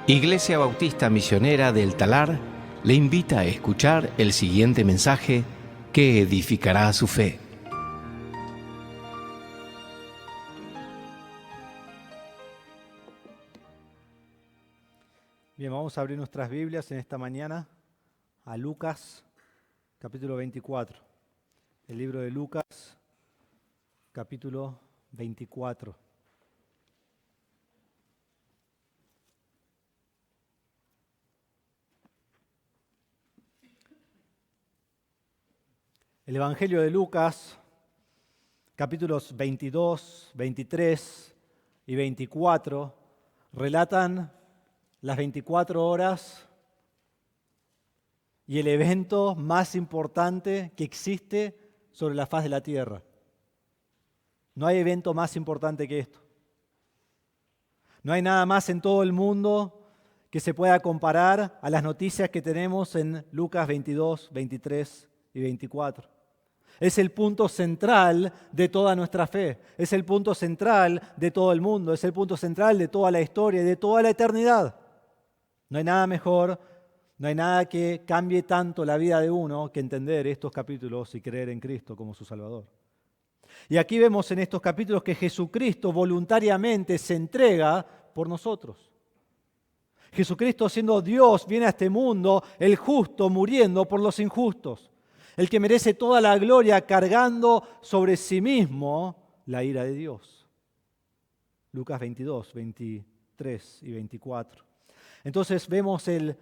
Iglesia Bautista Misionera del Talar le invita a escuchar el siguiente mensaje que edificará su fe. Bien, vamos a abrir nuestras Biblias en esta mañana a Lucas, capítulo 24. El libro de Lucas, capítulo 24. El Evangelio de Lucas, capítulos 22, 23 y 24, relatan las 24 horas y el evento más importante que existe sobre la faz de la tierra. No hay evento más importante que esto. No hay nada más en todo el mundo que se pueda comparar a las noticias que tenemos en Lucas 22, 23 y 24. Es el punto central de toda nuestra fe. Es el punto central de todo el mundo. Es el punto central de toda la historia y de toda la eternidad. No hay nada mejor, no hay nada que cambie tanto la vida de uno que entender estos capítulos y creer en Cristo como su Salvador. Y aquí vemos en estos capítulos que Jesucristo voluntariamente se entrega por nosotros. Jesucristo, siendo Dios, viene a este mundo, el justo muriendo por los injustos, el que merece toda la gloria cargando sobre sí mismo la ira de Dios. Lucas 22, 23 y 24. Entonces vemos el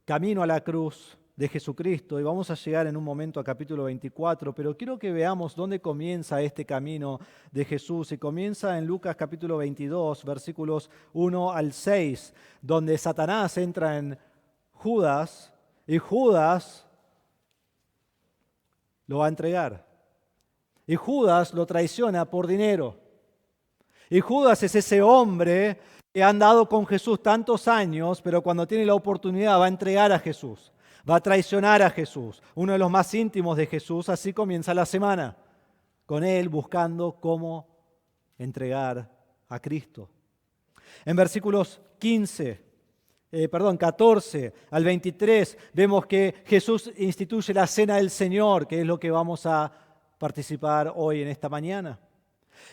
camino a la cruz de Jesucristo y vamos a llegar en un momento a capítulo 24, pero quiero que veamos dónde comienza este camino de Jesús. Y comienza en Lucas capítulo 22, versículos 1 al 6, donde Satanás entra en Judas y Judas lo va a entregar. Y Judas lo traiciona por dinero. Y Judas es ese hombre que ha andado con Jesús tantos años, pero cuando tiene la oportunidad va a entregar a Jesús, va a traicionar a Jesús, uno de los más íntimos de Jesús. Así comienza la semana, con él buscando cómo entregar a Cristo. En versículos 14 al 23, vemos que Jesús instituye la cena del Señor, que es lo que vamos a participar hoy en esta mañana.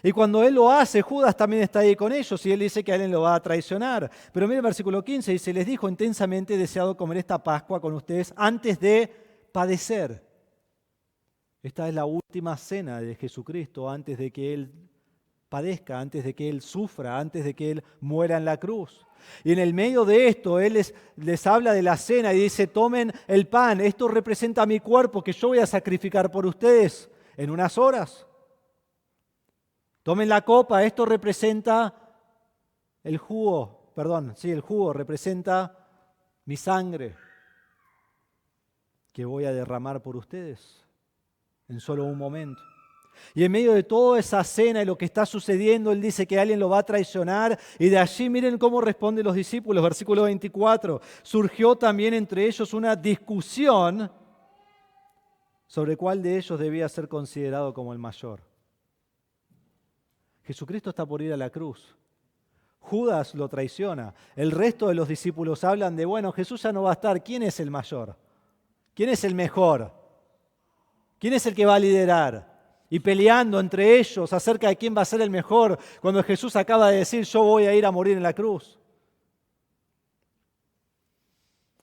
Y cuando Él lo hace, Judas también está ahí con ellos y Él dice que a Él lo va a traicionar. Pero mire el versículo 15, dice: les dijo, intensamente he deseado comer esta Pascua con ustedes antes de padecer. Esta es la última cena de Jesucristo antes de que Él padezca, antes de que Él sufra, antes de que Él muera en la cruz. Y en el medio de esto, Él les habla de la cena y dice: tomen el pan, esto representa mi cuerpo que yo voy a sacrificar por ustedes en unas horas. Tomen la copa, esto representa el jugo representa mi sangre que voy a derramar por ustedes en solo un momento. Y en medio de toda esa cena y lo que está sucediendo, Él dice que alguien lo va a traicionar. Y de allí miren cómo responden los discípulos. Versículo 24. Surgió también entre ellos una discusión sobre cuál de ellos debía ser considerado como el mayor. Jesucristo está por ir a la cruz. Judas lo traiciona. El resto de los discípulos hablan de, bueno, Jesús ya no va a estar. ¿Quién es el mayor? ¿Quién es el mejor? ¿Quién es el que va a liderar? Y peleando entre ellos acerca de quién va a ser el mejor, cuando Jesús acaba de decir: yo voy a ir a morir en la cruz.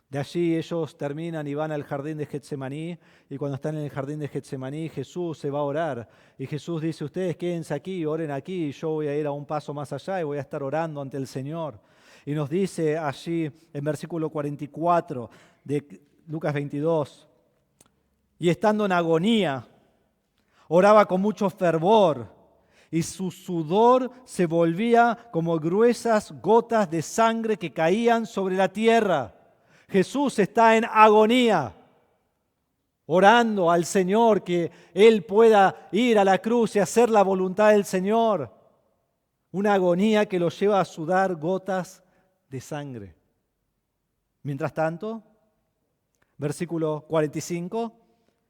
De allí ellos terminan y van al jardín de Getsemaní, y cuando están en el jardín de Getsemaní, Jesús se va a orar. Y Jesús dice: ustedes quédense aquí, oren aquí, y yo voy a ir a un paso más allá y voy a estar orando ante el Señor. Y nos dice allí en versículo 44 de Lucas 22, y estando en agonía, oraba con mucho fervor, y su sudor se volvía como gruesas gotas de sangre que caían sobre la tierra. Jesús está en agonía, orando al Señor que Él pueda ir a la cruz y hacer la voluntad del Señor. Una agonía que lo lleva a sudar gotas de sangre. Mientras tanto, versículo 45,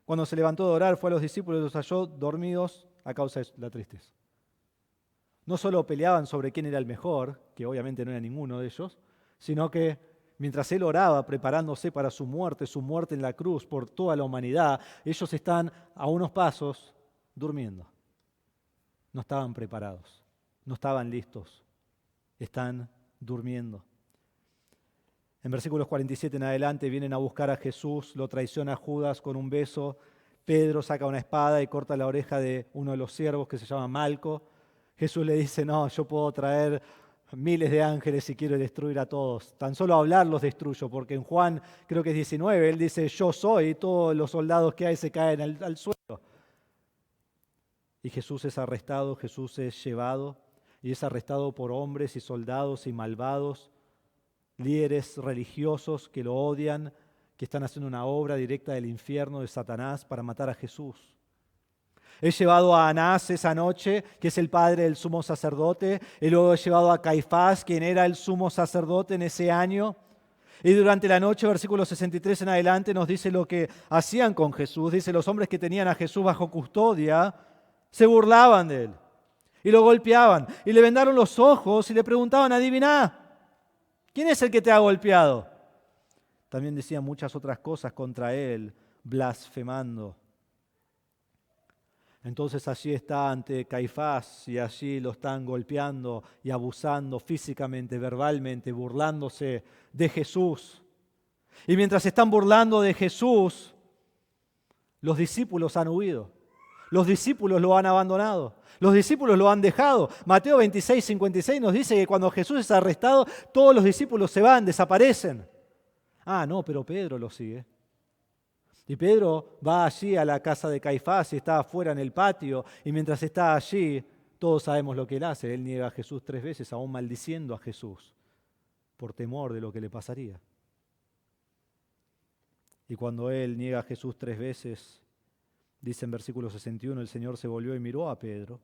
cuando se levantó de orar, fue a los discípulos y los halló dormidos a causa de la tristeza. No solo peleaban sobre quién era el mejor, que obviamente no era ninguno de ellos, sino que mientras él oraba preparándose para su muerte en la cruz por toda la humanidad, ellos están a unos pasos durmiendo. No estaban preparados, no estaban listos, están durmiendo. En versículos 47 en adelante vienen a buscar a Jesús, lo traiciona Judas con un beso. Pedro saca una espada y corta la oreja de uno de los siervos que se llama Malco. Jesús le dice, no, yo puedo traer miles de ángeles si quiero destruir a todos. Tan solo hablar los destruyo, porque en Juan, creo que es 19, él dice, yo soy, y todos los soldados que hay se caen al suelo. Y Jesús es arrestado, Jesús es llevado, y es arrestado por hombres y soldados y malvados, líderes religiosos que lo odian, que están haciendo una obra directa del infierno de Satanás para matar a Jesús. He llevado a Anás esa noche, que es el padre del sumo sacerdote, y luego he llevado a Caifás, quien era el sumo sacerdote en ese año. Y durante la noche, versículo 63 en adelante, nos dice lo que hacían con Jesús. Dice, los hombres que tenían a Jesús bajo custodia se burlaban de él y lo golpeaban y le vendaron los ojos y le preguntaban, adiviná, ¿quién es el que te ha golpeado? También decían muchas otras cosas contra él, blasfemando. Entonces allí está ante Caifás y allí lo están golpeando y abusando físicamente, verbalmente, burlándose de Jesús. Y mientras están burlando de Jesús, los discípulos han huido. Los discípulos lo han abandonado. Los discípulos lo han dejado. Mateo 26, 56 nos dice que cuando Jesús es arrestado, todos los discípulos se van, desaparecen. Ah, no, pero Pedro lo sigue. Y Pedro va allí a la casa de Caifás y está afuera en el patio. Y mientras está allí, todos sabemos lo que él hace. Él niega a Jesús 3 veces, aún maldiciendo a Jesús, por temor de lo que le pasaría. Y cuando él niega a Jesús 3 veces, dice en versículo 61, el Señor se volvió y miró a Pedro.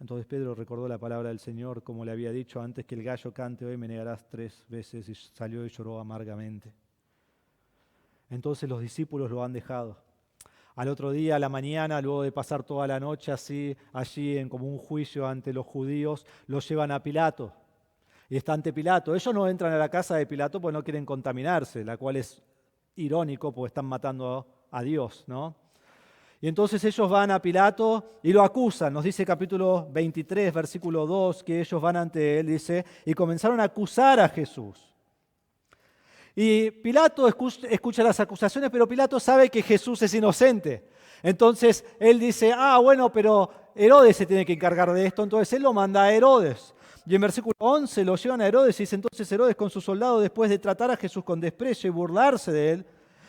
Entonces Pedro recordó la palabra del Señor, como le había dicho, antes que el gallo cante hoy me negarás 3 veces, y salió y lloró amargamente. Entonces los discípulos lo han dejado. Al otro día, a la mañana, luego de pasar toda la noche allí en como un juicio ante los judíos, lo llevan a Pilato. Y está ante Pilato. Ellos no entran a la casa de Pilato porque no quieren contaminarse, la cual es irónico porque están matando a Dios, ¿no? Y entonces ellos van a Pilato y lo acusan. Nos dice capítulo 23, versículo 2, que ellos van ante él, dice, y comenzaron a acusar a Jesús. Y Pilato escucha las acusaciones, pero Pilato sabe que Jesús es inocente. Entonces él dice, bueno, pero Herodes se tiene que encargar de esto. Entonces él lo manda a Herodes. Y en versículo 11 lo llevan a Herodes y dice, entonces Herodes con sus soldados, después de tratar a Jesús con desprecio y burlarse de él,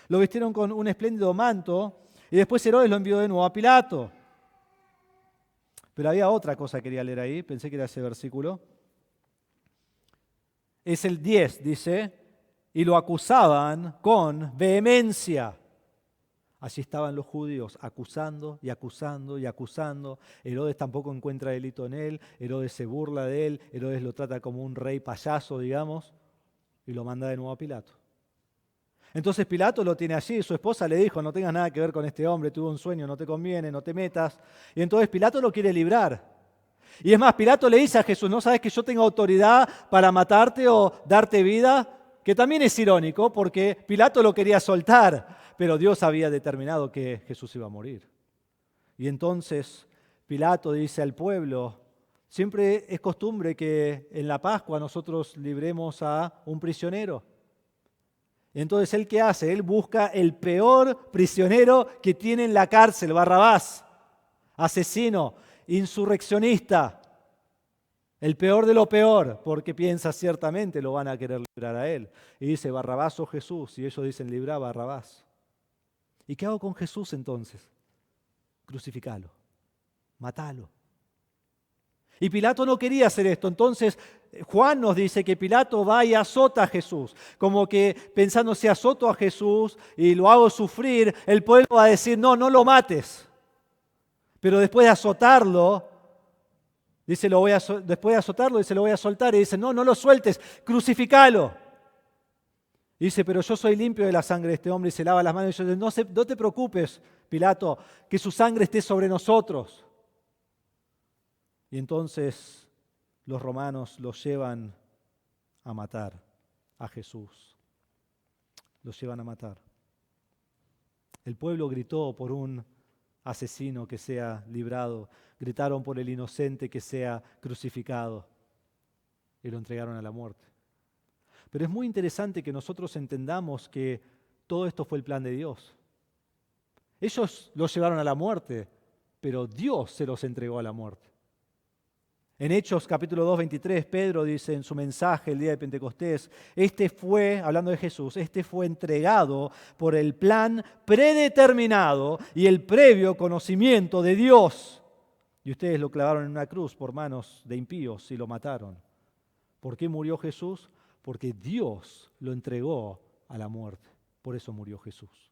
lo vistieron con un espléndido manto y después Herodes lo envió de nuevo a Pilato. Pero había otra cosa que quería leer ahí, pensé que era ese versículo. Es el 10, dice, y lo acusaban con vehemencia. Allí estaban los judíos acusando y acusando y acusando. Herodes tampoco encuentra delito en él. Herodes se burla de él. Herodes lo trata como un rey payaso, digamos, y lo manda de nuevo a Pilato. Entonces Pilato lo tiene allí. Su esposa le dijo, no tengas nada que ver con este hombre, tuvo un sueño, no te conviene, no te metas. Y entonces Pilato lo quiere librar. Y es más, Pilato le dice a Jesús, ¿no sabes que yo tengo autoridad para matarte o darte vida? Que también es irónico porque Pilato lo quería soltar, pero Dios había determinado que Jesús iba a morir. Y entonces Pilato dice al pueblo, siempre es costumbre que en la Pascua nosotros libremos a un prisionero. Y entonces ¿él qué hace? Él busca el peor prisionero que tiene en la cárcel, Barrabás, asesino, insurreccionista. El peor de lo peor, porque piensa ciertamente lo van a querer librar a él. Y dice, Barrabás o Jesús, y ellos dicen, libra a Barrabás. ¿Y qué hago con Jesús entonces? Crucificalo, matalo. Y Pilato no quería hacer esto, entonces Juan nos dice que Pilato va y azota a Jesús, como que pensando si azoto a Jesús y lo hago sufrir, el pueblo va a decir, no lo mates. Pero después de azotarlo, dice, después de azotarlo, dice, lo voy a soltar. Y dice, no lo sueltes, crucificalo. Y dice, pero yo soy limpio de la sangre de este hombre. Y se lava las manos y dice, no te preocupes, Pilato, que su sangre esté sobre nosotros. Y entonces los romanos los llevan a matar. a Jesús. Lo llevan a matar. El pueblo gritó por un asesino que sea librado. Gritaron por el inocente que sea crucificado. Y lo entregaron a la muerte. Pero es muy interesante que nosotros entendamos que todo esto fue el plan de Dios. Ellos los llevaron a la muerte, pero Dios se los entregó a la muerte. En Hechos capítulo 2, 23, Pedro dice en su mensaje el día de Pentecostés, hablando de Jesús, fue entregado por el plan predeterminado y el previo conocimiento de Dios. Y ustedes lo clavaron en una cruz por manos de impíos y lo mataron. ¿Por qué murió Jesús? Porque Dios lo entregó a la muerte. Por eso murió Jesús.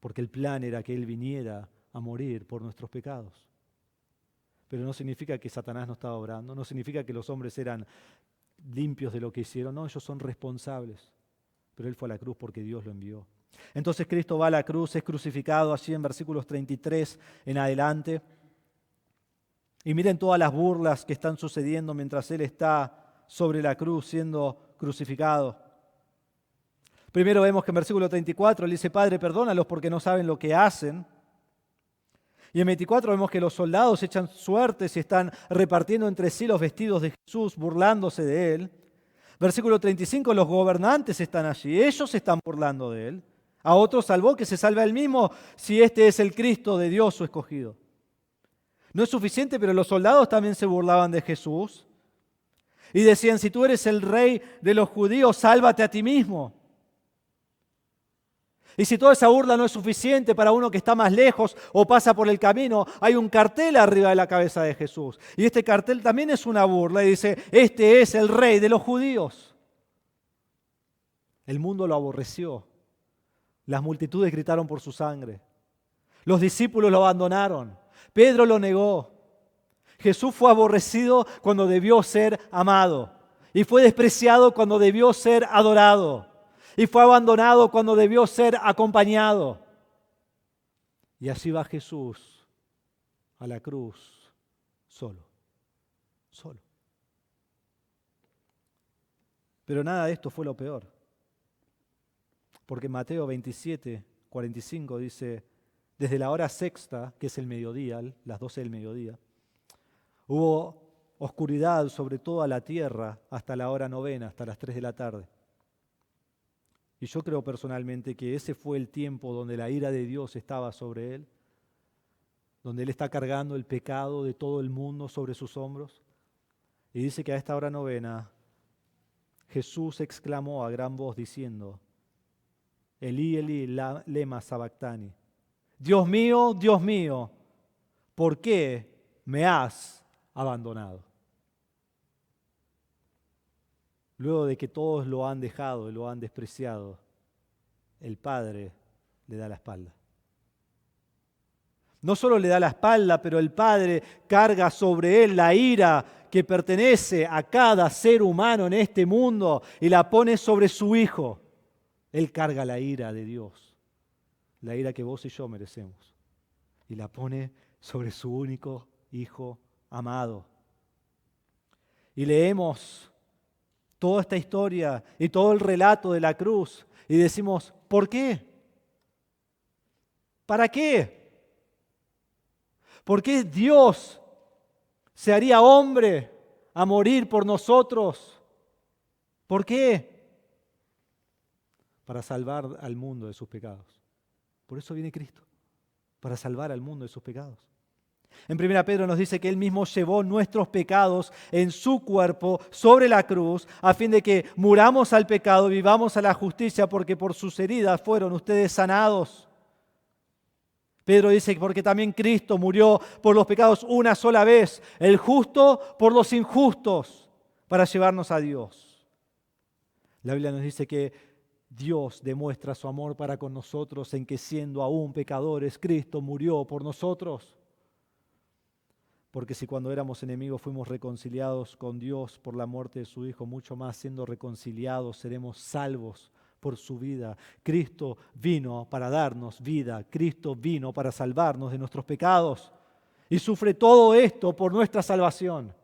Porque el plan era que Él viniera a morir por nuestros pecados. Pero no significa que Satanás no estaba obrando, no significa que los hombres eran limpios de lo que hicieron, no, ellos son responsables. Pero Él fue a la cruz porque Dios lo envió. Entonces Cristo va a la cruz, es crucificado allí en versículos 33 en adelante. Y miren todas las burlas que están sucediendo mientras Él está sobre la cruz siendo crucificado. Primero vemos que en versículo 34 Él dice, Padre, perdónalos porque no saben lo que hacen. Y en 24 vemos que los soldados echan suertes y están repartiendo entre sí los vestidos de Jesús, burlándose de Él. Versículo 35, los gobernantes están allí, ellos se están burlando de Él. A otros salvó, que se salve a Él mismo si este es el Cristo de Dios, su escogido. No es suficiente, pero los soldados también se burlaban de Jesús. Y decían, si tú eres el rey de los judíos, sálvate a ti mismo. Y si toda esa burla no es suficiente para uno que está más lejos o pasa por el camino, hay un cartel arriba de la cabeza de Jesús. Y este cartel también es una burla y dice, este es el rey de los judíos. El mundo lo aborreció. Las multitudes gritaron por su sangre. Los discípulos lo abandonaron. Pedro lo negó. Jesús fue aborrecido cuando debió ser amado. Y fue despreciado cuando debió ser adorado. Y fue abandonado cuando debió ser acompañado. Y así va Jesús a la cruz solo. Pero nada de esto fue lo peor. Porque Mateo 27, 45 dice, desde la hora sexta, que es el mediodía, las 12 del mediodía, hubo oscuridad sobre toda la tierra hasta la hora novena, hasta las 3 de la tarde. Y yo creo personalmente que ese fue el tiempo donde la ira de Dios estaba sobre Él, donde Él está cargando el pecado de todo el mundo sobre sus hombros. Y dice que a esta hora novena Jesús exclamó a gran voz diciendo, Elí, Elí, lema sabactani. Dios mío, ¿por qué me has abandonado? Luego de que todos lo han dejado y lo han despreciado, el Padre le da la espalda. No solo le da la espalda, pero el Padre carga sobre él la ira que pertenece a cada ser humano en este mundo y la pone sobre su Hijo. Él carga la ira de Dios, la ira que vos y yo merecemos, y la pone sobre su único Hijo amado. Y leemos toda esta historia y todo el relato de la cruz y decimos, ¿por qué? ¿Para qué? ¿Por qué Dios se haría hombre a morir por nosotros? ¿Por qué? Para salvar al mundo de sus pecados. Por eso viene Cristo, para salvar al mundo de sus pecados. En 1 Pedro nos dice que Él mismo llevó nuestros pecados en su cuerpo sobre la cruz, a fin de que muramos al pecado, vivamos a la justicia, porque por sus heridas fueron ustedes sanados. Pedro dice que porque también Cristo murió por los pecados una sola vez, el justo por los injustos, para llevarnos a Dios. La Biblia nos dice que Dios demuestra su amor para con nosotros en que siendo aún pecadores, Cristo murió por nosotros. Porque si cuando éramos enemigos fuimos reconciliados con Dios por la muerte de su Hijo, mucho más siendo reconciliados seremos salvos por su vida. Cristo vino para darnos vida. Cristo vino para salvarnos de nuestros pecados. Y sufre todo esto por nuestra salvación.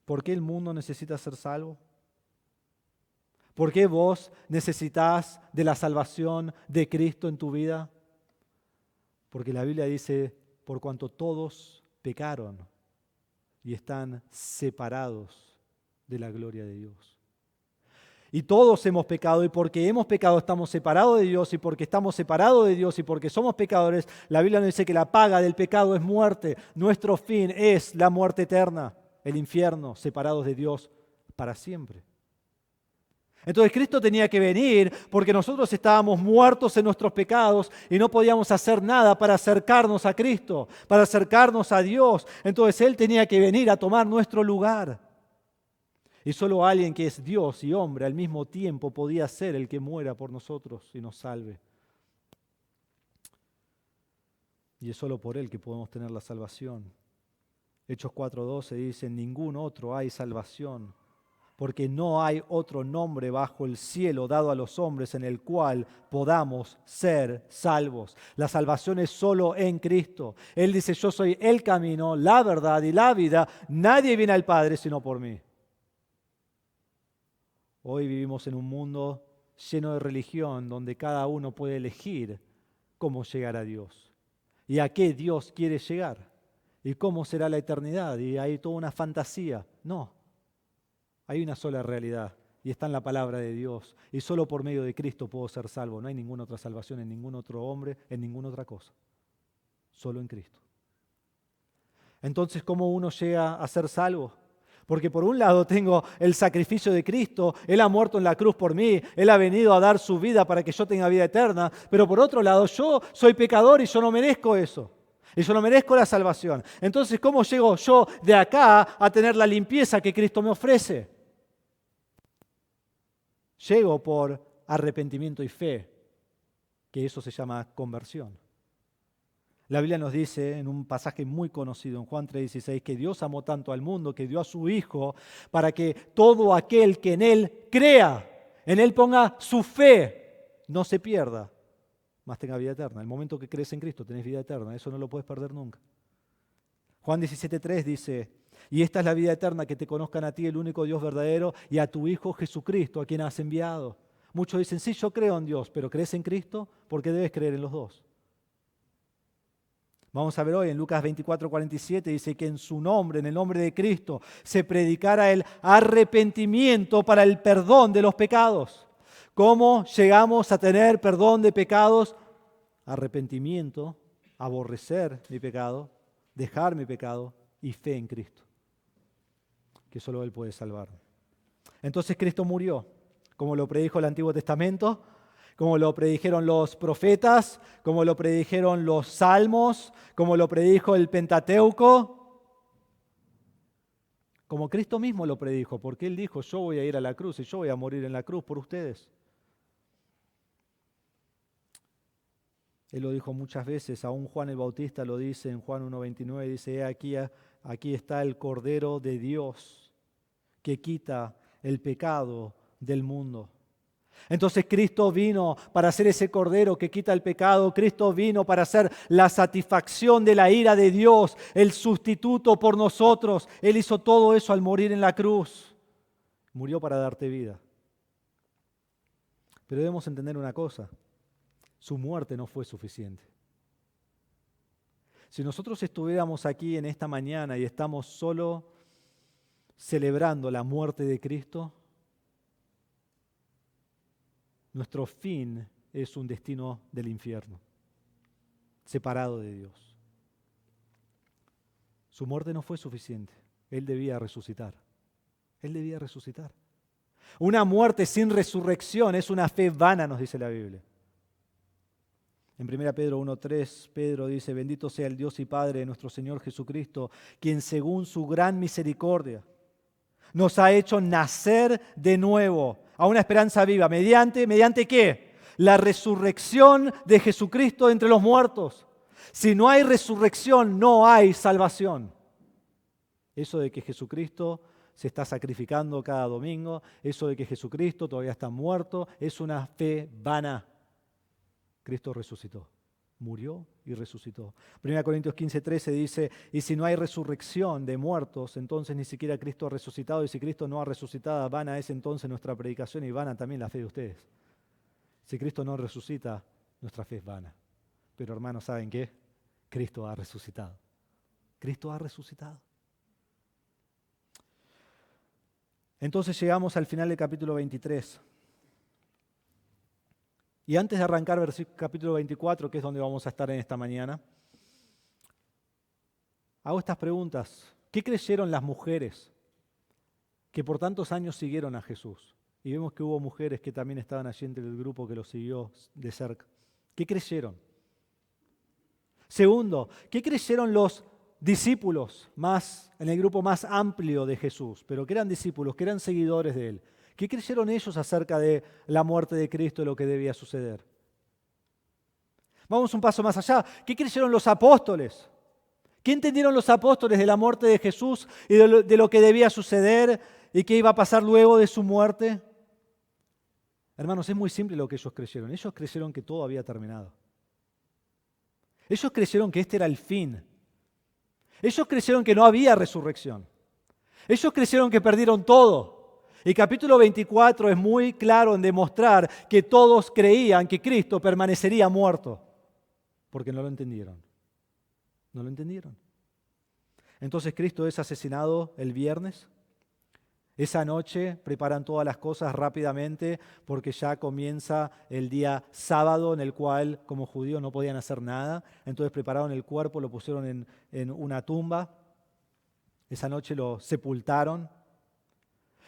¿Por qué el mundo necesita ser salvo? ¿Por qué vos necesitas de la salvación de Cristo en tu vida? Porque la Biblia dice, por cuanto todos pecaron y están separados de la gloria de Dios. Y todos hemos pecado, y porque hemos pecado estamos separados de Dios, y porque estamos separados de Dios y porque somos pecadores, la Biblia nos dice que la paga del pecado es muerte. Nuestro fin es la muerte eterna, el infierno, separados de Dios para siempre. Entonces Cristo tenía que venir porque nosotros estábamos muertos en nuestros pecados y no podíamos hacer nada para acercarnos a Cristo, para acercarnos a Dios. Entonces Él tenía que venir a tomar nuestro lugar. Y solo alguien que es Dios y hombre al mismo tiempo podía ser el que muera por nosotros y nos salve. Y es solo por Él que podemos tener la salvación. Hechos 4:12 dice, en ningún otro hay salvación, porque no hay otro nombre bajo el cielo dado a los hombres en el cual podamos ser salvos. La salvación es solo en Cristo. Él dice, yo soy el camino, la verdad y la vida. Nadie viene al Padre sino por mí. Hoy vivimos en un mundo lleno de religión donde cada uno puede elegir cómo llegar a Dios y a qué Dios quiere llegar y cómo será la eternidad. Y hay toda una fantasía. No, hay una sola realidad y está en la palabra de Dios. Y solo por medio de Cristo puedo ser salvo. No hay ninguna otra salvación en ningún otro hombre, en ninguna otra cosa. Solo en Cristo. Entonces, ¿cómo uno llega a ser salvo? Porque por un lado tengo el sacrificio de Cristo, Él ha muerto en la cruz por mí, Él ha venido a dar su vida para que yo tenga vida eterna, pero por otro lado yo soy pecador y yo no merezco eso, y yo no merezco la salvación. Entonces, ¿cómo llego yo de acá a tener la limpieza que Cristo me ofrece? Llego por arrepentimiento y fe, que eso se llama conversión. La Biblia nos dice en un pasaje muy conocido en Juan 3:16 que Dios amó tanto al mundo que dio a su Hijo para que todo aquel que en Él crea, en Él ponga su fe, no se pierda, mas tenga vida eterna. El momento que crees en Cristo tenés vida eterna, eso no lo puedes perder nunca. Juan 17:3 dice, y esta es la vida eterna, que te conozcan a ti, el único Dios verdadero, y a tu Hijo Jesucristo, a quien has enviado. Muchos dicen, sí, yo creo en Dios, pero ¿crees en Cristo? Porque debes creer en los dos. Vamos a ver hoy en Lucas 24:47, dice que en su nombre, en el nombre de Cristo, se predicara el arrepentimiento para el perdón de los pecados. ¿Cómo llegamos a tener perdón de pecados? Arrepentimiento, aborrecer mi pecado, dejar mi pecado y fe en Cristo, que solo Él puede salvar. Entonces Cristo murió, como lo predijo el Antiguo Testamento, como lo predijeron los profetas, como lo predijeron los salmos, como lo predijo el Pentateuco, como Cristo mismo lo predijo, porque Él dijo, yo voy a ir a la cruz y yo voy a morir en la cruz por ustedes. Él lo dijo muchas veces, aún Juan el Bautista lo dice en Juan 1:29, dice, aquí está el Cordero de Dios que quita el pecado del mundo. Entonces Cristo vino para ser ese Cordero que quita el pecado. Cristo vino para ser la satisfacción de la ira de Dios, el sustituto por nosotros. Él hizo todo eso al morir en la cruz. Murió para darte vida. Pero debemos entender una cosa, su muerte no fue suficiente. Si nosotros estuviéramos aquí en esta mañana y estamos solo celebrando la muerte de Cristo, nuestro fin es un destino del infierno, separado de Dios. Su muerte no fue suficiente. Él debía resucitar. Él debía resucitar. Una muerte sin resurrección es una fe vana, nos dice la Biblia. En 1 Pedro 1:3, Pedro dice, bendito sea el Dios y Padre de nuestro Señor Jesucristo, quien según su gran misericordia nos ha hecho nacer de nuevo a una esperanza viva. ¿Mediante qué? La resurrección de Jesucristo entre los muertos. Si no hay resurrección, no hay salvación. Eso de que Jesucristo se está sacrificando cada domingo, eso de que Jesucristo todavía está muerto, es una fe vana. Cristo resucitó. murió y resucitó. 1 Corintios 15:13 dice, y si no hay resurrección de muertos, entonces ni siquiera Cristo ha resucitado, y si Cristo no ha resucitado, vana es entonces nuestra predicación y vana también la fe de ustedes. Si Cristo no resucita, nuestra fe es vana. Pero hermanos, ¿saben qué? Cristo ha resucitado. Cristo ha resucitado. Entonces llegamos al final del capítulo 23. Y antes de arrancar capítulo 24, que es donde vamos a estar en esta mañana, hago estas preguntas. ¿Qué creyeron las mujeres que por tantos años siguieron a Jesús? Y vemos que hubo mujeres que también estaban allí entre el grupo que lo siguió de cerca. ¿Qué creyeron? Segundo, ¿qué creyeron los discípulos en el grupo más amplio de Jesús, pero que eran discípulos, que eran seguidores de Él? ¿Qué creyeron ellos acerca de la muerte de Cristo y lo que debía suceder? Vamos un paso más allá. ¿Qué creyeron los apóstoles? ¿Qué entendieron los apóstoles de la muerte de Jesús y de lo que debía suceder y qué iba a pasar luego de su muerte? Hermanos, es muy simple lo que ellos creyeron. Ellos creyeron que todo había terminado. Ellos creyeron que este era el fin. Ellos creyeron que no había resurrección. Ellos creyeron que perdieron todo. Y capítulo 24 es muy claro en demostrar que todos creían que Cristo permanecería muerto, porque no lo entendieron. No lo entendieron. Entonces Cristo es asesinado el viernes. Esa noche preparan todas las cosas rápidamente porque ya comienza el día sábado en el cual como judíos no podían hacer nada. Entonces prepararon el cuerpo, lo pusieron en una tumba. Esa noche lo sepultaron.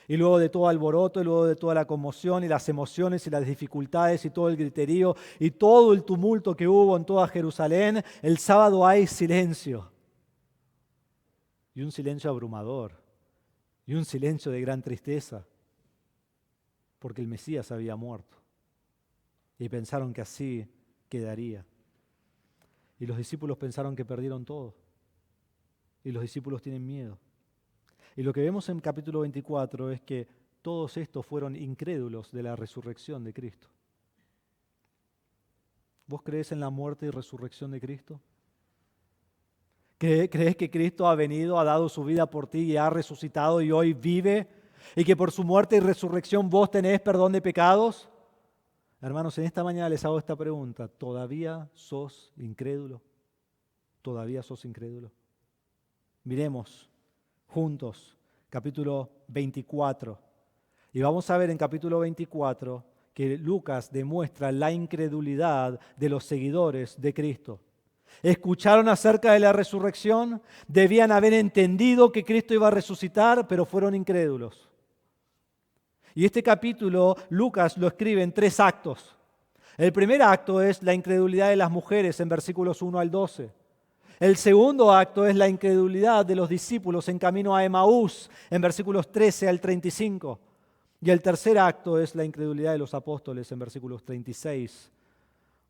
Y luego de todo alboroto, y luego de toda la conmoción y las emociones y las dificultades y todo el griterío y todo el tumulto que hubo en toda Jerusalén, el sábado hay silencio. Y un silencio abrumador. Y un silencio de gran tristeza. Porque el Mesías había muerto. Y pensaron que así quedaría. Y los discípulos pensaron que perdieron todo. Y los discípulos tienen miedo. Y lo que vemos en capítulo 24 es que todos estos fueron incrédulos de la resurrección de Cristo. ¿Vos crees en la muerte y resurrección de Cristo? ¿Crees que Cristo ha venido, ha dado su vida por ti y ha resucitado y hoy vive? ¿Y que por su muerte y resurrección vos tenés perdón de pecados? Hermanos, en esta mañana les hago esta pregunta. ¿Todavía sos incrédulo? ¿Todavía sos incrédulo? Miremos juntos, capítulo 24. Y vamos a ver en capítulo 24 que Lucas demuestra la incredulidad de los seguidores de Cristo. Escucharon acerca de la resurrección, debían haber entendido que Cristo iba a resucitar, pero fueron incrédulos. Y este capítulo Lucas lo escribe en 3 actos. El primer acto es la incredulidad de las mujeres en versículos 1 al 12. El segundo acto es la incredulidad de los discípulos en camino a Emaús, en versículos 13 al 35. Y el tercer acto es la incredulidad de los apóstoles en versículos 36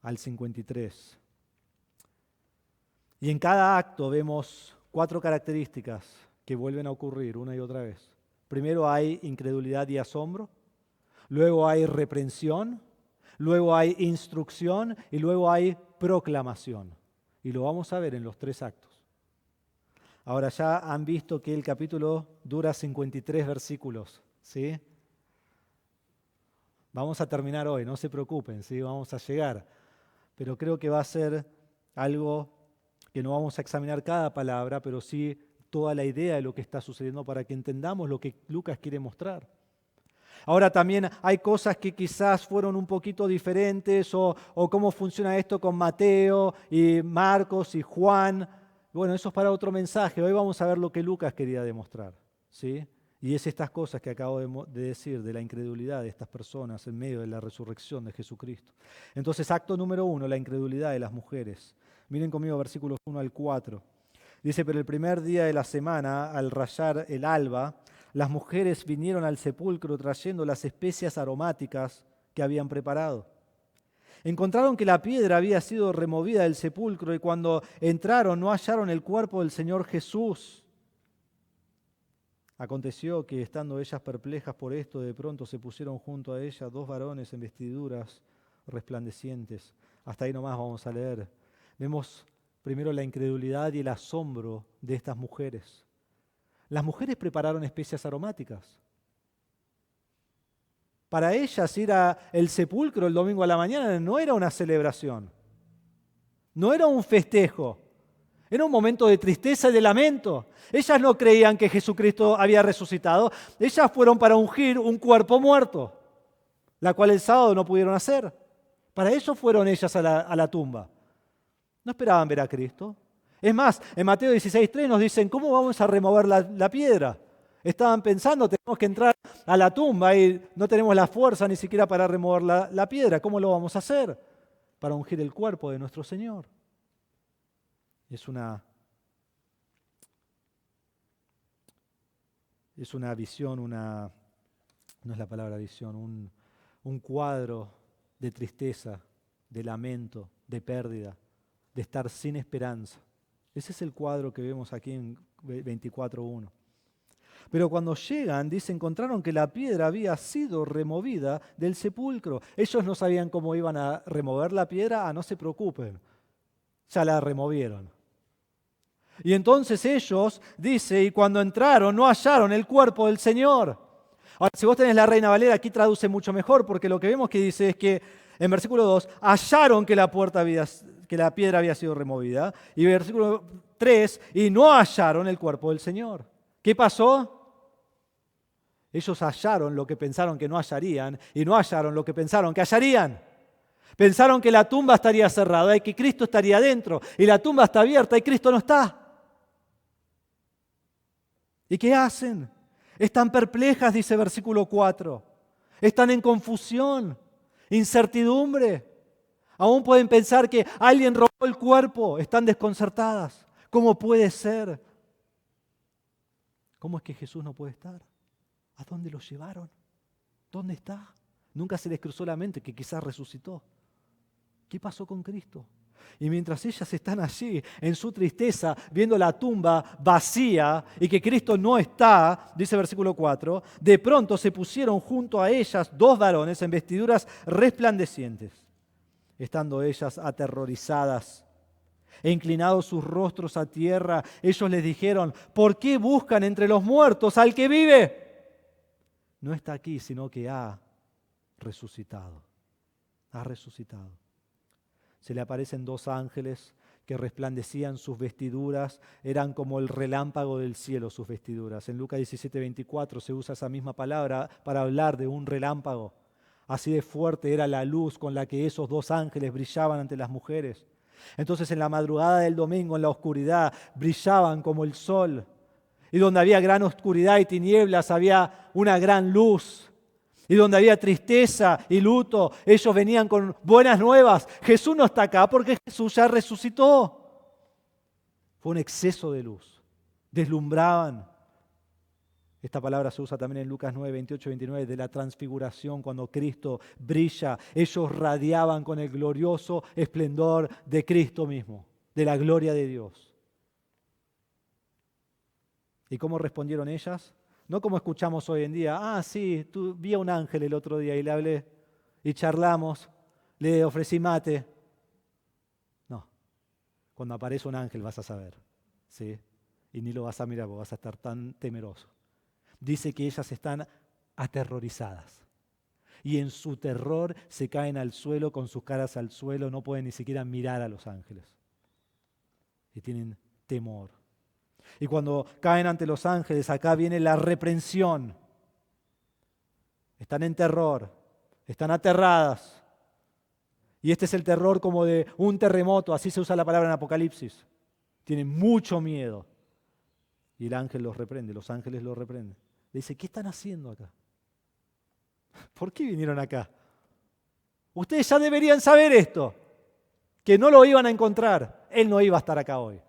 al 53. Y en cada acto vemos 4 características que vuelven a ocurrir una y otra vez. Primero hay incredulidad y asombro, luego hay reprensión, luego hay instrucción y luego hay proclamación. Y lo vamos a ver en los 3 actos. Ahora ya han visto que el capítulo dura 53 versículos, ¿sí? Vamos a terminar hoy, no se preocupen, ¿sí? Vamos a llegar. Pero creo que va a ser algo que no vamos a examinar cada palabra, pero sí toda la idea de lo que está sucediendo para que entendamos lo que Lucas quiere mostrar. Ahora también hay cosas que quizás fueron un poquito diferentes o cómo funciona esto con Mateo y Marcos y Juan. Bueno, eso es para otro mensaje. Hoy vamos a ver lo que Lucas quería demostrar, ¿sí? Y es estas cosas que acabo de decir de la incredulidad de estas personas en medio de la resurrección de Jesucristo. Entonces, acto número 1, la incredulidad de las mujeres. Miren conmigo versículos 1 al 4. Dice, pero el primer día de la semana, al rayar el alba, las mujeres vinieron al sepulcro trayendo las especias aromáticas que habían preparado. Encontraron que la piedra había sido removida del sepulcro y cuando entraron no hallaron el cuerpo del Señor Jesús. Aconteció que estando ellas perplejas por esto, de pronto se pusieron junto a ella 2 varones en vestiduras resplandecientes. Hasta ahí nomás vamos a leer. vemos primero la incredulidad y el asombro de estas mujeres. Las mujeres prepararon especias aromáticas. Para ellas ir al sepulcro el domingo a la mañana no era una celebración, no era un festejo, era un momento de tristeza y de lamento. Ellas no creían que Jesucristo había resucitado, ellas fueron para ungir un cuerpo muerto, la cual el sábado no pudieron hacer. Para eso fueron ellas a la tumba. No esperaban ver a Cristo. Es más, en Mateo 16:3 nos dicen, ¿cómo vamos a remover la piedra? Estaban pensando, tenemos que entrar a la tumba y no tenemos la fuerza ni siquiera para remover la piedra. ¿Cómo lo vamos a hacer? Para ungir el cuerpo de nuestro Señor. Es una visión, no es la palabra visión, un cuadro de tristeza, de lamento, de pérdida, de estar sin esperanza. Ese es el cuadro que vemos aquí en 24:1. Pero cuando llegan, dice, encontraron que la piedra había sido removida del sepulcro. Ellos no sabían cómo iban a remover la piedra. No se preocupen, ya la removieron. Y entonces ellos, dice, y cuando entraron no hallaron el cuerpo del Señor. Ahora, si vos tenés la Reina Valera, aquí traduce mucho mejor, porque lo que vemos que dice es que en versículo 2, hallaron que la piedra había sido removida. Y versículo 3, y no hallaron el cuerpo del Señor. ¿Qué pasó? Ellos hallaron lo que pensaron que no hallarían y no hallaron lo que pensaron que hallarían. Pensaron que la tumba estaría cerrada y que Cristo estaría dentro. Y la tumba está abierta y Cristo no está. ¿Y qué hacen? Están perplejas, dice versículo 4. Están en confusión, incertidumbre. Aún pueden pensar que alguien robó el cuerpo. Están desconcertadas. ¿Cómo puede ser? ¿Cómo es que Jesús no puede estar? ¿A dónde lo llevaron? ¿Dónde está? Nunca se les cruzó la mente que quizás resucitó. ¿Qué pasó con Cristo? Y mientras ellas están allí, en su tristeza, viendo la tumba vacía y que Cristo no está, dice versículo 4, de pronto se pusieron junto a ellas 2 varones en vestiduras resplandecientes. Estando ellas aterrorizadas e inclinados sus rostros a tierra, ellos les dijeron, ¿por qué buscan entre los muertos al que vive? No está aquí, sino que ha resucitado. Ha resucitado. Se le aparecen 2 ángeles que resplandecían sus vestiduras, eran como el relámpago del cielo sus vestiduras. En Lucas 17:24 se usa esa misma palabra para hablar de un relámpago. Así de fuerte era la luz con la que esos 2 ángeles brillaban ante las mujeres. Entonces en la madrugada del domingo, en la oscuridad, brillaban como el sol. Y donde había gran oscuridad y tinieblas, había una gran luz. Y donde había tristeza y luto, ellos venían con buenas nuevas. Jesús no está acá porque Jesús ya resucitó. Fue un exceso de luz. Deslumbraban. Esta palabra se usa también en Lucas 9, 28, 29, de la transfiguración, cuando Cristo brilla. Ellos radiaban con el glorioso esplendor de Cristo mismo, de la gloria de Dios. ¿Y cómo respondieron ellas? No como escuchamos hoy en día. Sí, vi a un ángel el otro día y le hablé y charlamos, le ofrecí mate. No, cuando aparece un ángel vas a saber, ¿sí? Y ni lo vas a mirar porque vas a estar tan temeroso. Dice que ellas están aterrorizadas y en su terror se caen al suelo con sus caras al suelo, no pueden ni siquiera mirar a los ángeles y tienen temor. Y cuando caen ante los ángeles, acá viene la reprensión. Están en terror, están aterradas. Y este es el terror como de un terremoto, así se usa la palabra en Apocalipsis. Tienen mucho miedo. Y el ángel los reprende, los ángeles los reprenden. Le dice, ¿qué están haciendo acá? ¿Por qué vinieron acá? Ustedes ya deberían saber esto, que no lo iban a encontrar. Él no iba a estar acá hoy.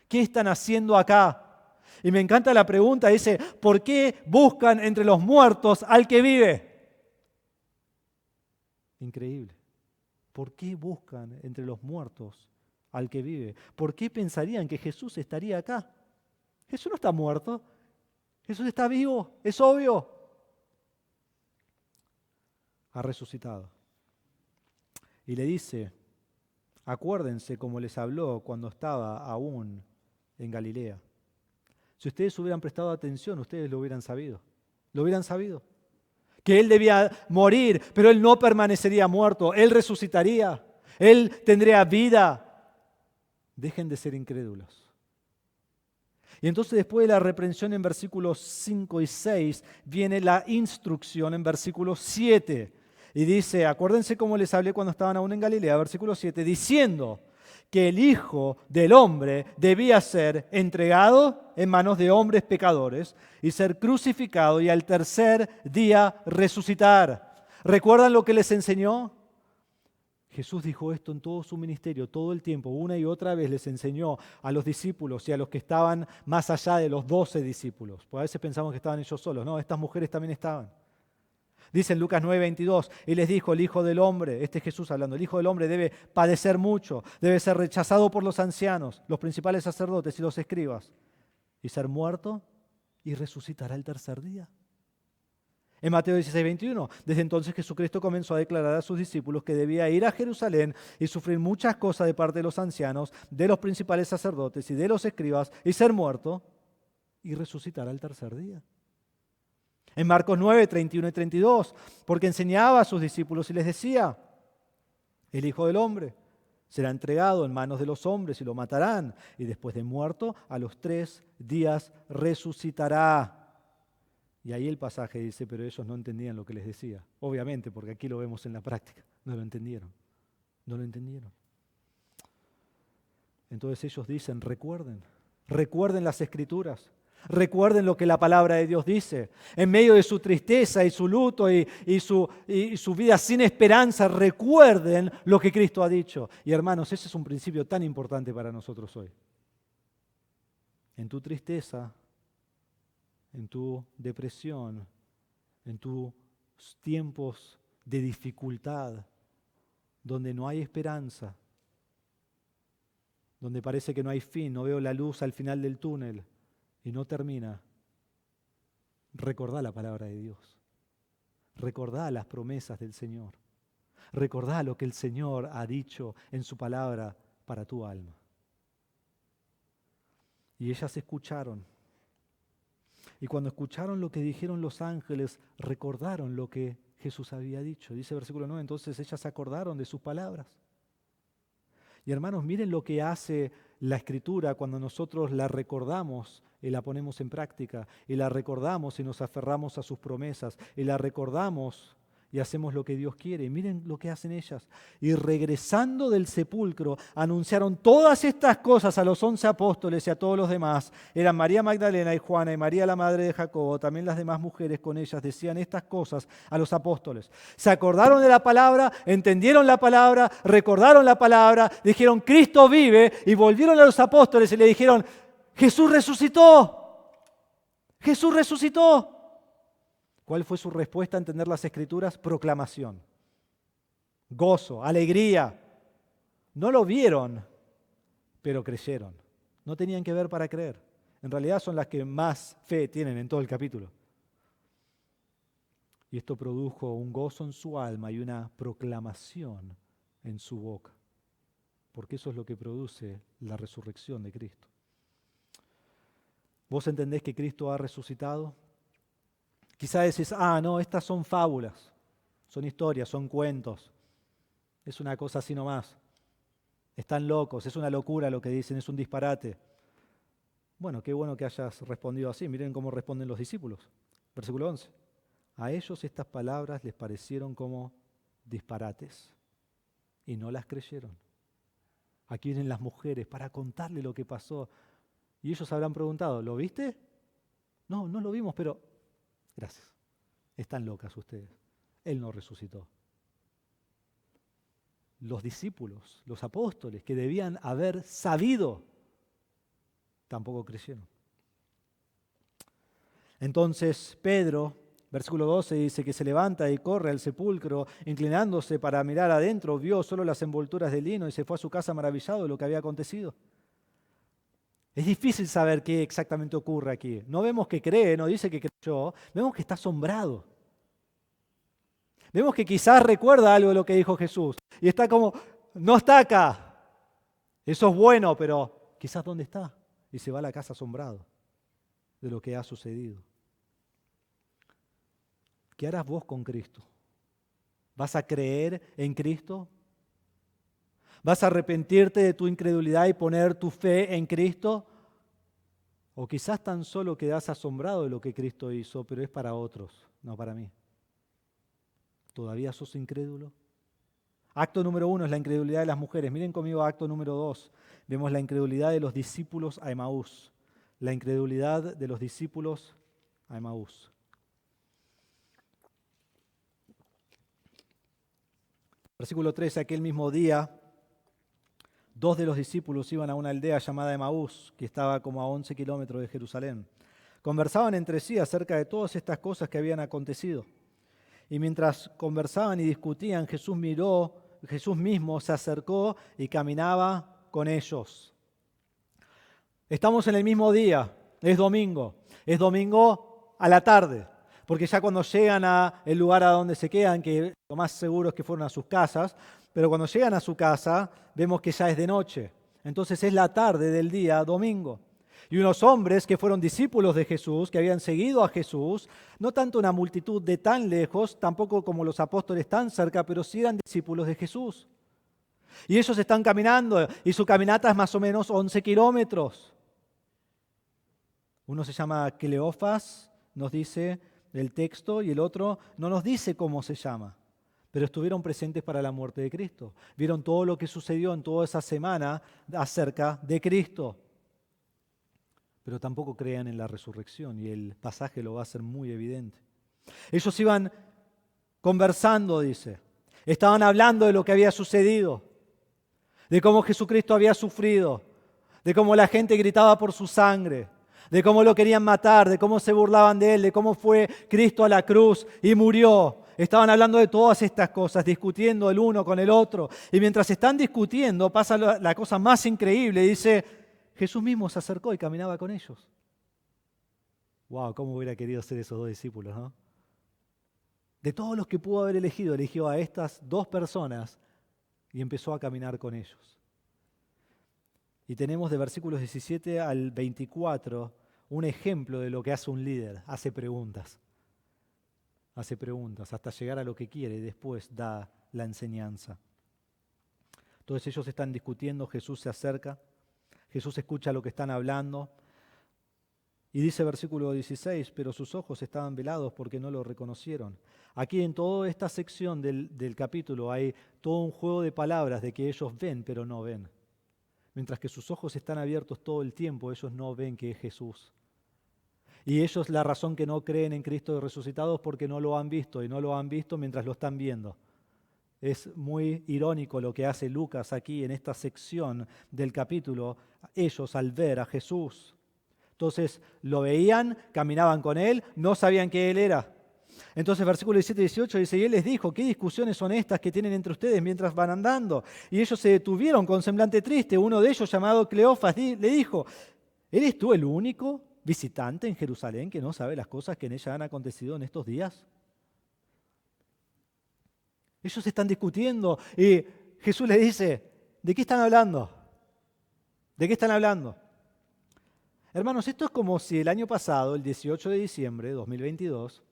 ¿Qué están haciendo acá? Y me encanta la pregunta, dice, ¿por qué buscan entre los muertos al que vive? Increíble. ¿Por qué buscan entre los muertos al que vive? ¿Por qué pensarían que Jesús estaría acá? Jesús no está muerto. Jesús está vivo, es obvio. Ha resucitado. Y le dice Acuérdense cómo les habló cuando estaba aún en Galilea. Si ustedes hubieran prestado atención, ustedes lo hubieran sabido. Lo hubieran sabido. Que Él debía morir, pero Él no permanecería muerto. Él resucitaría. Él tendría vida. Dejen de ser incrédulos. Y entonces después de la reprensión en versículos 5 y 6, viene la instrucción en versículo 7. Y dice, acuérdense cómo les hablé cuando estaban aún en Galilea, versículo 7, diciendo que el Hijo del Hombre debía ser entregado en manos de hombres pecadores y ser crucificado y al tercer día resucitar. ¿Recuerdan lo que les enseñó? Jesús dijo esto en todo su ministerio, todo el tiempo, una y otra vez les enseñó a los discípulos y a los que estaban más allá de los 12 discípulos. Pues a veces pensamos que estaban ellos solos, no, estas mujeres también estaban. Dice en Lucas 9:22, y les dijo, el Hijo del Hombre, este es Jesús hablando, el Hijo del Hombre debe padecer mucho, debe ser rechazado por los ancianos, los principales sacerdotes y los escribas, y ser muerto y resucitará el tercer día. En Mateo 16:21, desde entonces Jesucristo comenzó a declarar a sus discípulos que debía ir a Jerusalén y sufrir muchas cosas de parte de los ancianos, de los principales sacerdotes y de los escribas, y ser muerto y resucitar al tercer día. En Marcos 9:31 y 32, porque enseñaba a sus discípulos y les decía, el Hijo del Hombre será entregado en manos de los hombres y lo matarán, y después de muerto, a los 3 días resucitará. Y ahí el pasaje dice, pero ellos no entendían lo que les decía. Obviamente, porque aquí lo vemos en la práctica. No lo entendieron. No lo entendieron. Entonces ellos dicen, recuerden las Escrituras. Recuerden lo que la palabra de Dios dice. En medio de su tristeza y su luto y su vida sin esperanza, recuerden lo que Cristo ha dicho. Y hermanos, ese es un principio tan importante para nosotros hoy. En tu tristeza, en tu depresión, en tus tiempos de dificultad, donde no hay esperanza, donde parece que no hay fin, no veo la luz al final del túnel y no termina, recordá la palabra de Dios, recordá las promesas del Señor, recordá lo que el Señor ha dicho en su palabra para tu alma. Y ellas escucharon. Y cuando escucharon lo que dijeron los ángeles, recordaron lo que Jesús había dicho. Dice versículo 9, entonces ellas se acordaron de sus palabras. Y hermanos, miren lo que hace la Escritura cuando nosotros la recordamos y la ponemos en práctica, y la recordamos y nos aferramos a sus promesas, y la recordamos y hacemos lo que Dios quiere. Y miren lo que hacen ellas. Y regresando del sepulcro, anunciaron todas estas cosas a los 11 apóstoles y a todos los demás. Eran María Magdalena y Juana y María la madre de Jacobo. También las demás mujeres con ellas decían estas cosas a los apóstoles. Se acordaron de la palabra, entendieron la palabra, recordaron la palabra, dijeron Cristo vive, y volvieron a los apóstoles y le dijeron Jesús resucitó. Jesús resucitó. ¿Cuál fue su respuesta a entender las Escrituras? Proclamación, gozo, alegría. No lo vieron, pero creyeron. No tenían que ver para creer. En realidad son las que más fe tienen en todo el capítulo. Y esto produjo un gozo en su alma y una proclamación en su boca. Porque eso es lo que produce la resurrección de Cristo. ¿Vos entendés que Cristo ha resucitado? Quizá decís, no, estas son fábulas, son historias, son cuentos. Es una cosa así nomás. Están locos, es una locura lo que dicen, es un disparate. Bueno, qué bueno que hayas respondido así. Miren cómo responden los discípulos. Versículo 11. A ellos estas palabras les parecieron como disparates y no las creyeron. Aquí vienen las mujeres para contarle lo que pasó. Y ellos habrán preguntado, ¿lo viste? No, no lo vimos, pero gracias. Están locas ustedes. Él no resucitó. Los discípulos, los apóstoles, que debían haber sabido, tampoco creyeron. Entonces Pedro, versículo 12, dice que se levanta y corre al sepulcro, inclinándose para mirar adentro, vio solo las envolturas de lino y se fue a su casa maravillado de lo que había acontecido. Es difícil saber qué exactamente ocurre aquí. No vemos que cree, no dice que creyó, vemos que está asombrado. Vemos que quizás recuerda algo de lo que dijo Jesús y está como, no está acá. Eso es bueno, pero quizás ¿dónde está? Y se va a la casa asombrado de lo que ha sucedido. ¿Qué harás vos con Cristo? ¿Vas a creer en Cristo? ¿Vas a arrepentirte de tu incredulidad y poner tu fe en Cristo? O quizás tan solo quedás asombrado de lo que Cristo hizo, pero es para otros, no para mí. ¿Todavía sos incrédulo? Acto número 1 es la incredulidad de las mujeres. Miren conmigo acto número 2. Vemos la incredulidad de los discípulos a Emaús. La incredulidad de los discípulos a Emaús. Versículo 13, aquel mismo día, 2 de los discípulos iban a una aldea llamada Emaús, que estaba como a 11 kilómetros de Jerusalén. Conversaban entre sí acerca de todas estas cosas que habían acontecido. Y mientras conversaban y discutían, Jesús mismo se acercó y caminaba con ellos. Estamos en el mismo día, es domingo a la tarde, porque ya cuando llegan al lugar a donde se quedan, que lo más seguro es que fueron a sus casas, pero cuando llegan a su casa vemos que ya es de noche, entonces es la tarde del día domingo. Y unos hombres que fueron discípulos de Jesús, que habían seguido a Jesús, no tanto una multitud de tan lejos, tampoco como los apóstoles tan cerca, pero sí eran discípulos de Jesús. Y ellos están caminando, y su caminata es más o menos 11 kilómetros. Uno se llama Cleofas, nos dice el texto, y el otro no nos dice cómo se llama, pero estuvieron presentes para la muerte de Cristo. Vieron todo lo que sucedió en toda esa semana acerca de Cristo. Pero tampoco crean en la resurrección, y el pasaje lo va a hacer muy evidente. Ellos iban conversando, dice. Estaban hablando de lo que había sucedido, de cómo Jesucristo había sufrido, de cómo la gente gritaba por su sangre, de cómo lo querían matar, de cómo se burlaban de él, de cómo fue Cristo a la cruz y murió. Estaban hablando de todas estas cosas, discutiendo el uno con el otro. Y mientras están discutiendo, pasa la cosa más increíble. Dice, Jesús mismo se acercó y caminaba con ellos. Wow, cómo hubiera querido ser esos 2 discípulos, ¿no? De todos los que pudo haber elegido, eligió a estas 2 personas y empezó a caminar con ellos. Y tenemos de versículos 17 al 24 un ejemplo de lo que hace un líder. Hace preguntas hasta llegar a lo que quiere y después da la enseñanza. Entonces ellos están discutiendo, Jesús se acerca, Jesús escucha lo que están hablando y dice versículo 16, pero sus ojos estaban velados porque no lo reconocieron. Aquí en toda esta sección del capítulo hay todo un juego de palabras de que ellos ven pero no ven. Mientras que sus ojos están abiertos todo el tiempo, ellos no ven que es Jesús. Y ellos la razón que no creen en Cristo resucitado es porque no lo han visto, y no lo han visto mientras lo están viendo. Es muy irónico lo que hace Lucas aquí en esta sección del capítulo, ellos al ver a Jesús. Entonces lo veían, caminaban con él, no sabían que él era. Entonces versículo 17 y 18 dice, y él les dijo, ¿qué discusiones son estas que tienen entre ustedes mientras van andando? Y ellos se detuvieron con semblante triste. Uno de ellos, llamado Cleofas, le dijo, ¿eres tú el único visitante en Jerusalén que no sabe las cosas que en ella han acontecido en estos días? Ellos están discutiendo y Jesús les dice, ¿de qué están hablando? ¿De qué están hablando? Hermanos, esto es como si el año pasado, el 18 de diciembre de 2022,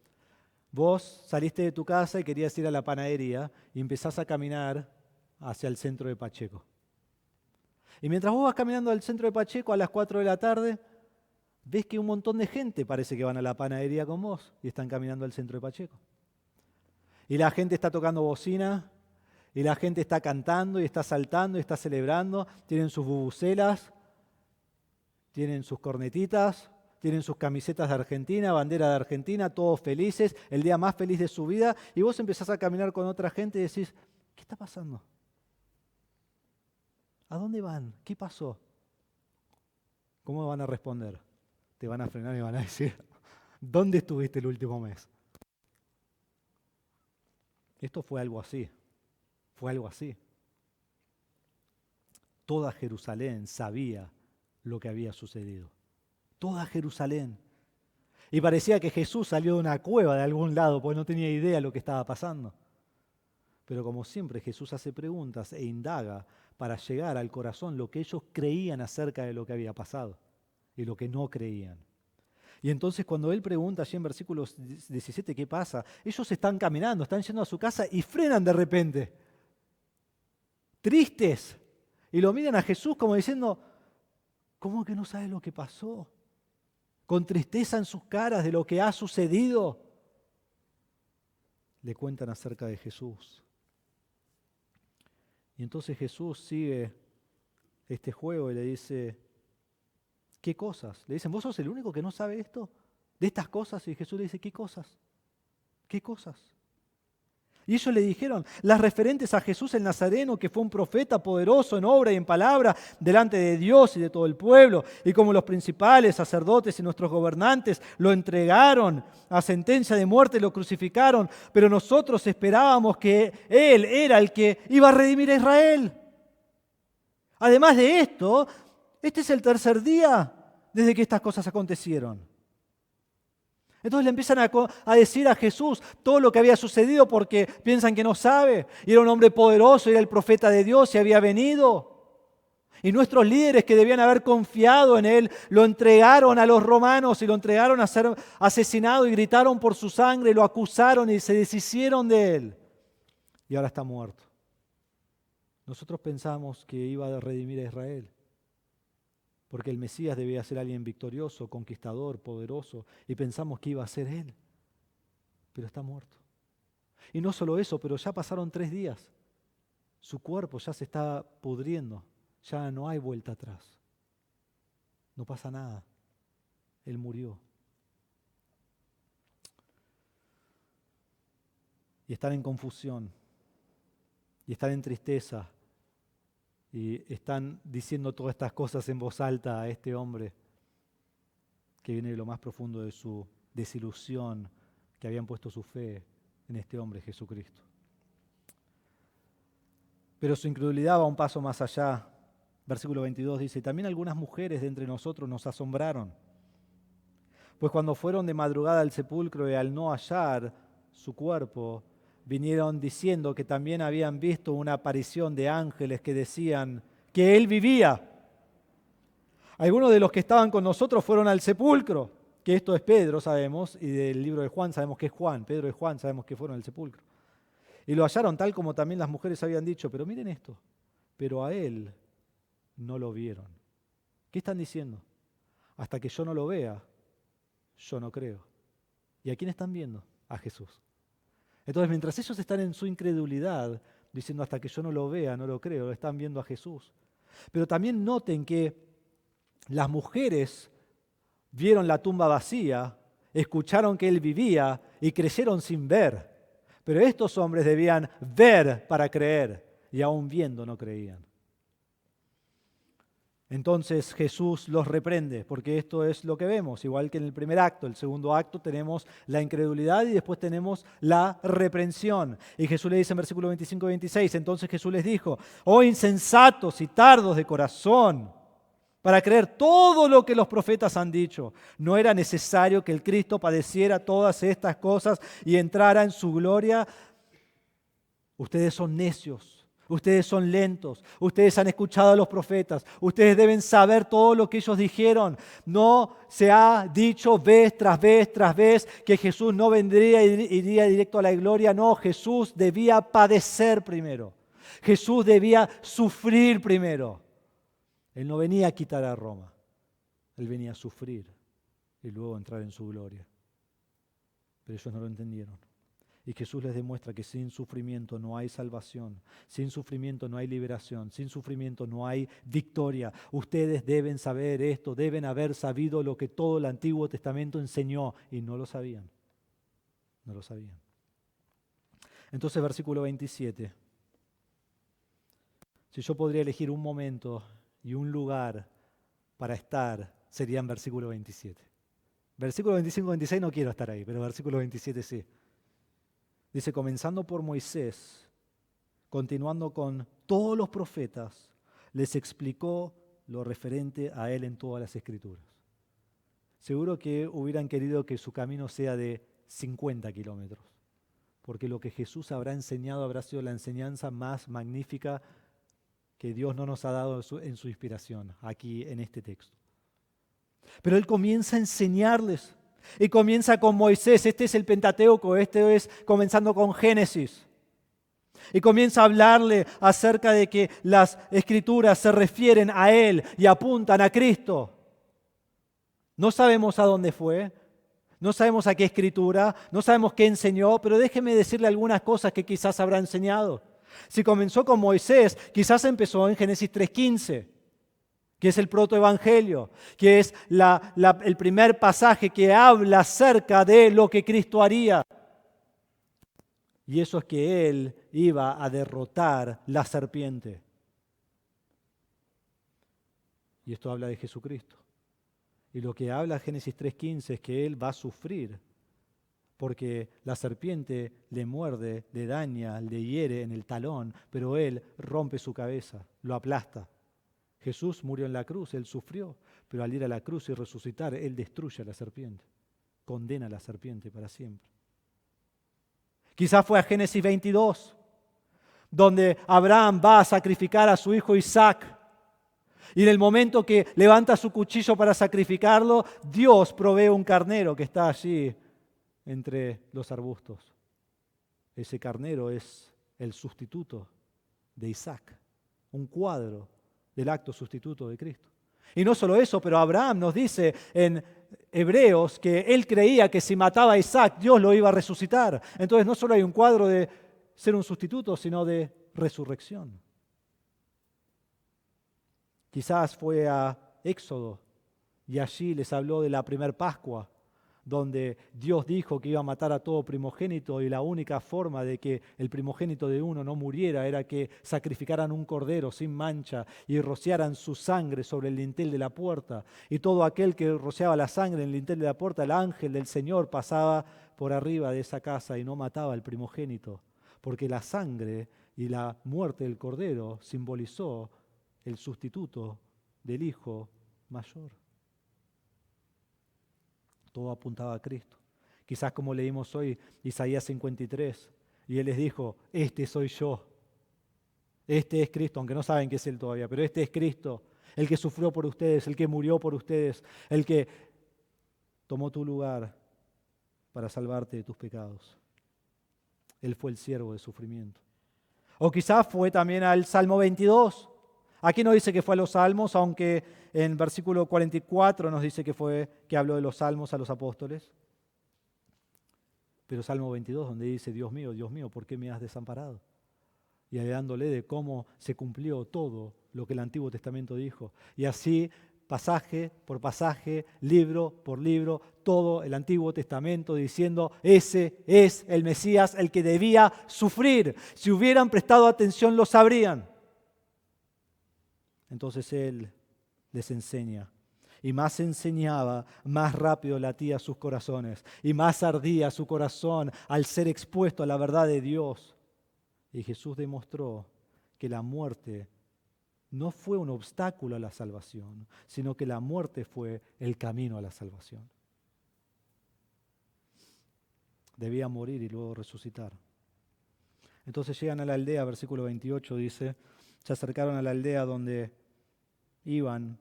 vos saliste de tu casa y querías ir a la panadería y empezás a caminar hacia el centro de Pacheco. Y mientras vos vas caminando al centro de Pacheco a las 4 de la tarde, ves que un montón de gente parece que van a la panadería con vos y están caminando al centro de Pacheco. Y la gente está tocando bocina, y la gente está cantando, y está saltando, y está celebrando, tienen sus bubucelas, tienen sus cornetitas, tienen sus camisetas de Argentina, bandera de Argentina, todos felices, el día más feliz de su vida, y vos empezás a caminar con otra gente y decís, ¿qué está pasando? ¿A dónde van? ¿Qué pasó? ¿Cómo van a responder? Te van a frenar y van a decir, ¿dónde estuviste el último mes? Esto fue algo así. Toda Jerusalén sabía lo que había sucedido. Toda Jerusalén. Y parecía que Jesús salió de una cueva de algún lado, porque no tenía idea de lo que estaba pasando. Pero como siempre, Jesús hace preguntas e indaga para llegar al corazón lo que ellos creían acerca de lo que había pasado y lo que no creían. Y entonces cuando él pregunta allí en versículos 17 qué pasa, ellos están caminando, están yendo a su casa y frenan de repente, tristes, y lo miran a Jesús como diciendo, ¿cómo que no sabes lo que pasó? Con tristeza en sus caras de lo que ha sucedido, le cuentan acerca de Jesús. Y entonces Jesús sigue este juego y le dice, ¿qué cosas? Le dicen, ¿vos sos el único que no sabe esto? ¿De estas cosas? Y Jesús le dice, ¿qué cosas? ¿Qué cosas? Y ellos le dijeron, las referentes a Jesús el Nazareno, que fue un profeta poderoso en obra y en palabra delante de Dios y de todo el pueblo, y como los principales sacerdotes y nuestros gobernantes lo entregaron a sentencia de muerte y lo crucificaron, pero nosotros esperábamos que Él era el que iba a redimir a Israel. Además de esto, este es el tercer día desde que estas cosas acontecieron. Entonces le empiezan a decir a Jesús todo lo que había sucedido porque piensan que no sabe. Y era un hombre poderoso, era el profeta de Dios y había venido. Y nuestros líderes que debían haber confiado en él, lo entregaron a los romanos y lo entregaron a ser asesinado y gritaron por su sangre, lo acusaron y se deshicieron de él. Y ahora está muerto. Nosotros pensamos que iba a redimir a Israel. Porque el Mesías debía ser alguien victorioso, conquistador, poderoso, y pensamos que iba a ser Él. Pero está muerto. Y no solo eso, pero ya pasaron 3 días. Su cuerpo ya se está pudriendo, ya no hay vuelta atrás. No pasa nada. Él murió. Y están en confusión, y están en tristeza, y están diciendo todas estas cosas en voz alta a este hombre que viene de lo más profundo de su desilusión, que habían puesto su fe en este hombre, Jesucristo. Pero su incredulidad va un paso más allá. Versículo 22 dice, también algunas mujeres de entre nosotros nos asombraron, pues cuando fueron de madrugada al sepulcro y al no hallar su cuerpo, vinieron diciendo que también habían visto una aparición de ángeles que decían que él vivía. Algunos de los que estaban con nosotros fueron al sepulcro, que esto es Pedro, sabemos, y del libro de Juan sabemos que es Juan. Pedro y Juan sabemos que fueron al sepulcro. Y lo hallaron tal como también las mujeres habían dicho, pero miren esto, pero a él no lo vieron. ¿Qué están diciendo? Hasta que yo no lo vea, yo no creo. ¿Y a quién están viendo? A Jesús. Entonces, mientras ellos están en su incredulidad, diciendo hasta que yo no lo vea, no lo creo, están viendo a Jesús. Pero también noten que las mujeres vieron la tumba vacía, escucharon que él vivía y creyeron sin ver. Pero estos hombres debían ver para creer y aún viendo no creían. Entonces Jesús los reprende, porque esto es lo que vemos, igual que en el primer acto. El segundo acto tenemos la incredulidad y después tenemos la reprensión. Y Jesús le dice en versículo 25 y 26, entonces Jesús les dijo, oh insensatos y tardos de corazón, para creer todo lo que los profetas han dicho. ¿No era necesario que el Cristo padeciera todas estas cosas y entrara en su gloria? Ustedes son necios. Ustedes son lentos, ustedes han escuchado a los profetas, ustedes deben saber todo lo que ellos dijeron. No se ha dicho vez tras vez tras vez que Jesús no vendría y iría directo a la gloria. No, Jesús debía padecer primero. Jesús debía sufrir primero. Él no venía a quitar a Roma, Él venía a sufrir y luego entrar en su gloria. Pero ellos no lo entendieron. Y Jesús les demuestra que sin sufrimiento no hay salvación, sin sufrimiento no hay liberación, sin sufrimiento no hay victoria. Ustedes deben saber esto, deben haber sabido lo que todo el Antiguo Testamento enseñó y no lo sabían. No lo sabían. Entonces, versículo 27. Si yo podría elegir un momento y un lugar para estar, sería en versículo 27. Versículo 25 y 26 no quiero estar ahí, pero versículo 27 sí. Dice, comenzando por Moisés, continuando con todos los profetas, les explicó lo referente a él en todas las Escrituras. Seguro que hubieran querido que su camino sea de 50 kilómetros, porque lo que Jesús habrá enseñado habrá sido la enseñanza más magnífica que Dios no nos ha dado en su inspiración, aquí en este texto. Pero Él comienza a enseñarles, y comienza con Moisés. Este es el Pentateuco, este es comenzando con Génesis. Y comienza a hablarle acerca de que las Escrituras se refieren a Él y apuntan a Cristo. No sabemos a dónde fue, no sabemos a qué Escritura, no sabemos qué enseñó, pero déjeme decirle algunas cosas que quizás habrá enseñado. Si comenzó con Moisés, quizás empezó en Génesis 3:15, que es el protoevangelio, que es el primer pasaje que habla acerca de lo que Cristo haría. Y eso es que Él iba a derrotar la serpiente. Y esto habla de Jesucristo. Y lo que habla Génesis 3:15 es que Él va a sufrir, porque la serpiente le muerde, le daña, le hiere en el talón, pero Él rompe su cabeza, lo aplasta. Jesús murió en la cruz, Él sufrió, pero al ir a la cruz y resucitar, Él destruye a la serpiente, condena a la serpiente para siempre. Quizás fue a Génesis 22, donde Abraham va a sacrificar a su hijo Isaac. Y en el momento que levanta su cuchillo para sacrificarlo, Dios provee un carnero que está allí entre los arbustos. Ese carnero es el sustituto de Isaac, un cuadro del acto sustituto de Cristo. Y no solo eso, pero Abraham nos dice en Hebreos que él creía que si mataba a Isaac, Dios lo iba a resucitar. Entonces no solo hay un cuadro de ser un sustituto, sino de resurrección. Quizás fue a Éxodo y allí les habló de la primer Pascua, donde Dios dijo que iba a matar a todo primogénito y la única forma de que el primogénito de uno no muriera era que sacrificaran un cordero sin mancha y rociaran su sangre sobre el dintel de la puerta. Y todo aquel que rociaba la sangre en el dintel de la puerta, el ángel del Señor pasaba por arriba de esa casa y no mataba al primogénito, porque la sangre y la muerte del cordero simbolizó el sustituto del hijo mayor. Todo apuntaba a Cristo. Quizás como leímos hoy Isaías 53, y Él les dijo, este soy yo, este es Cristo, aunque no saben que es Él todavía, pero este es Cristo, el que sufrió por ustedes, el que murió por ustedes, el que tomó tu lugar para salvarte de tus pecados. Él fue el siervo de sufrimiento. O quizás fue también al Salmo 22. Aquí no dice que fue a los salmos, aunque en versículo 44 nos dice que habló de los salmos a los apóstoles. Pero Salmo 22, donde dice, Dios mío, ¿por qué me has desamparado? Y hablándole de cómo se cumplió todo lo que el Antiguo Testamento dijo. Y así, pasaje por pasaje, libro por libro, todo el Antiguo Testamento diciendo, ese es el Mesías, el que debía sufrir. Si hubieran prestado atención, lo sabrían. Entonces Él les enseña. Y más enseñaba, más rápido latía sus corazones. Y más ardía su corazón al ser expuesto a la verdad de Dios. Y Jesús demostró que la muerte no fue un obstáculo a la salvación, sino que la muerte fue el camino a la salvación. Debía morir y luego resucitar. Entonces llegan a la aldea, versículo 28 dice, se acercaron a la aldea donde iban,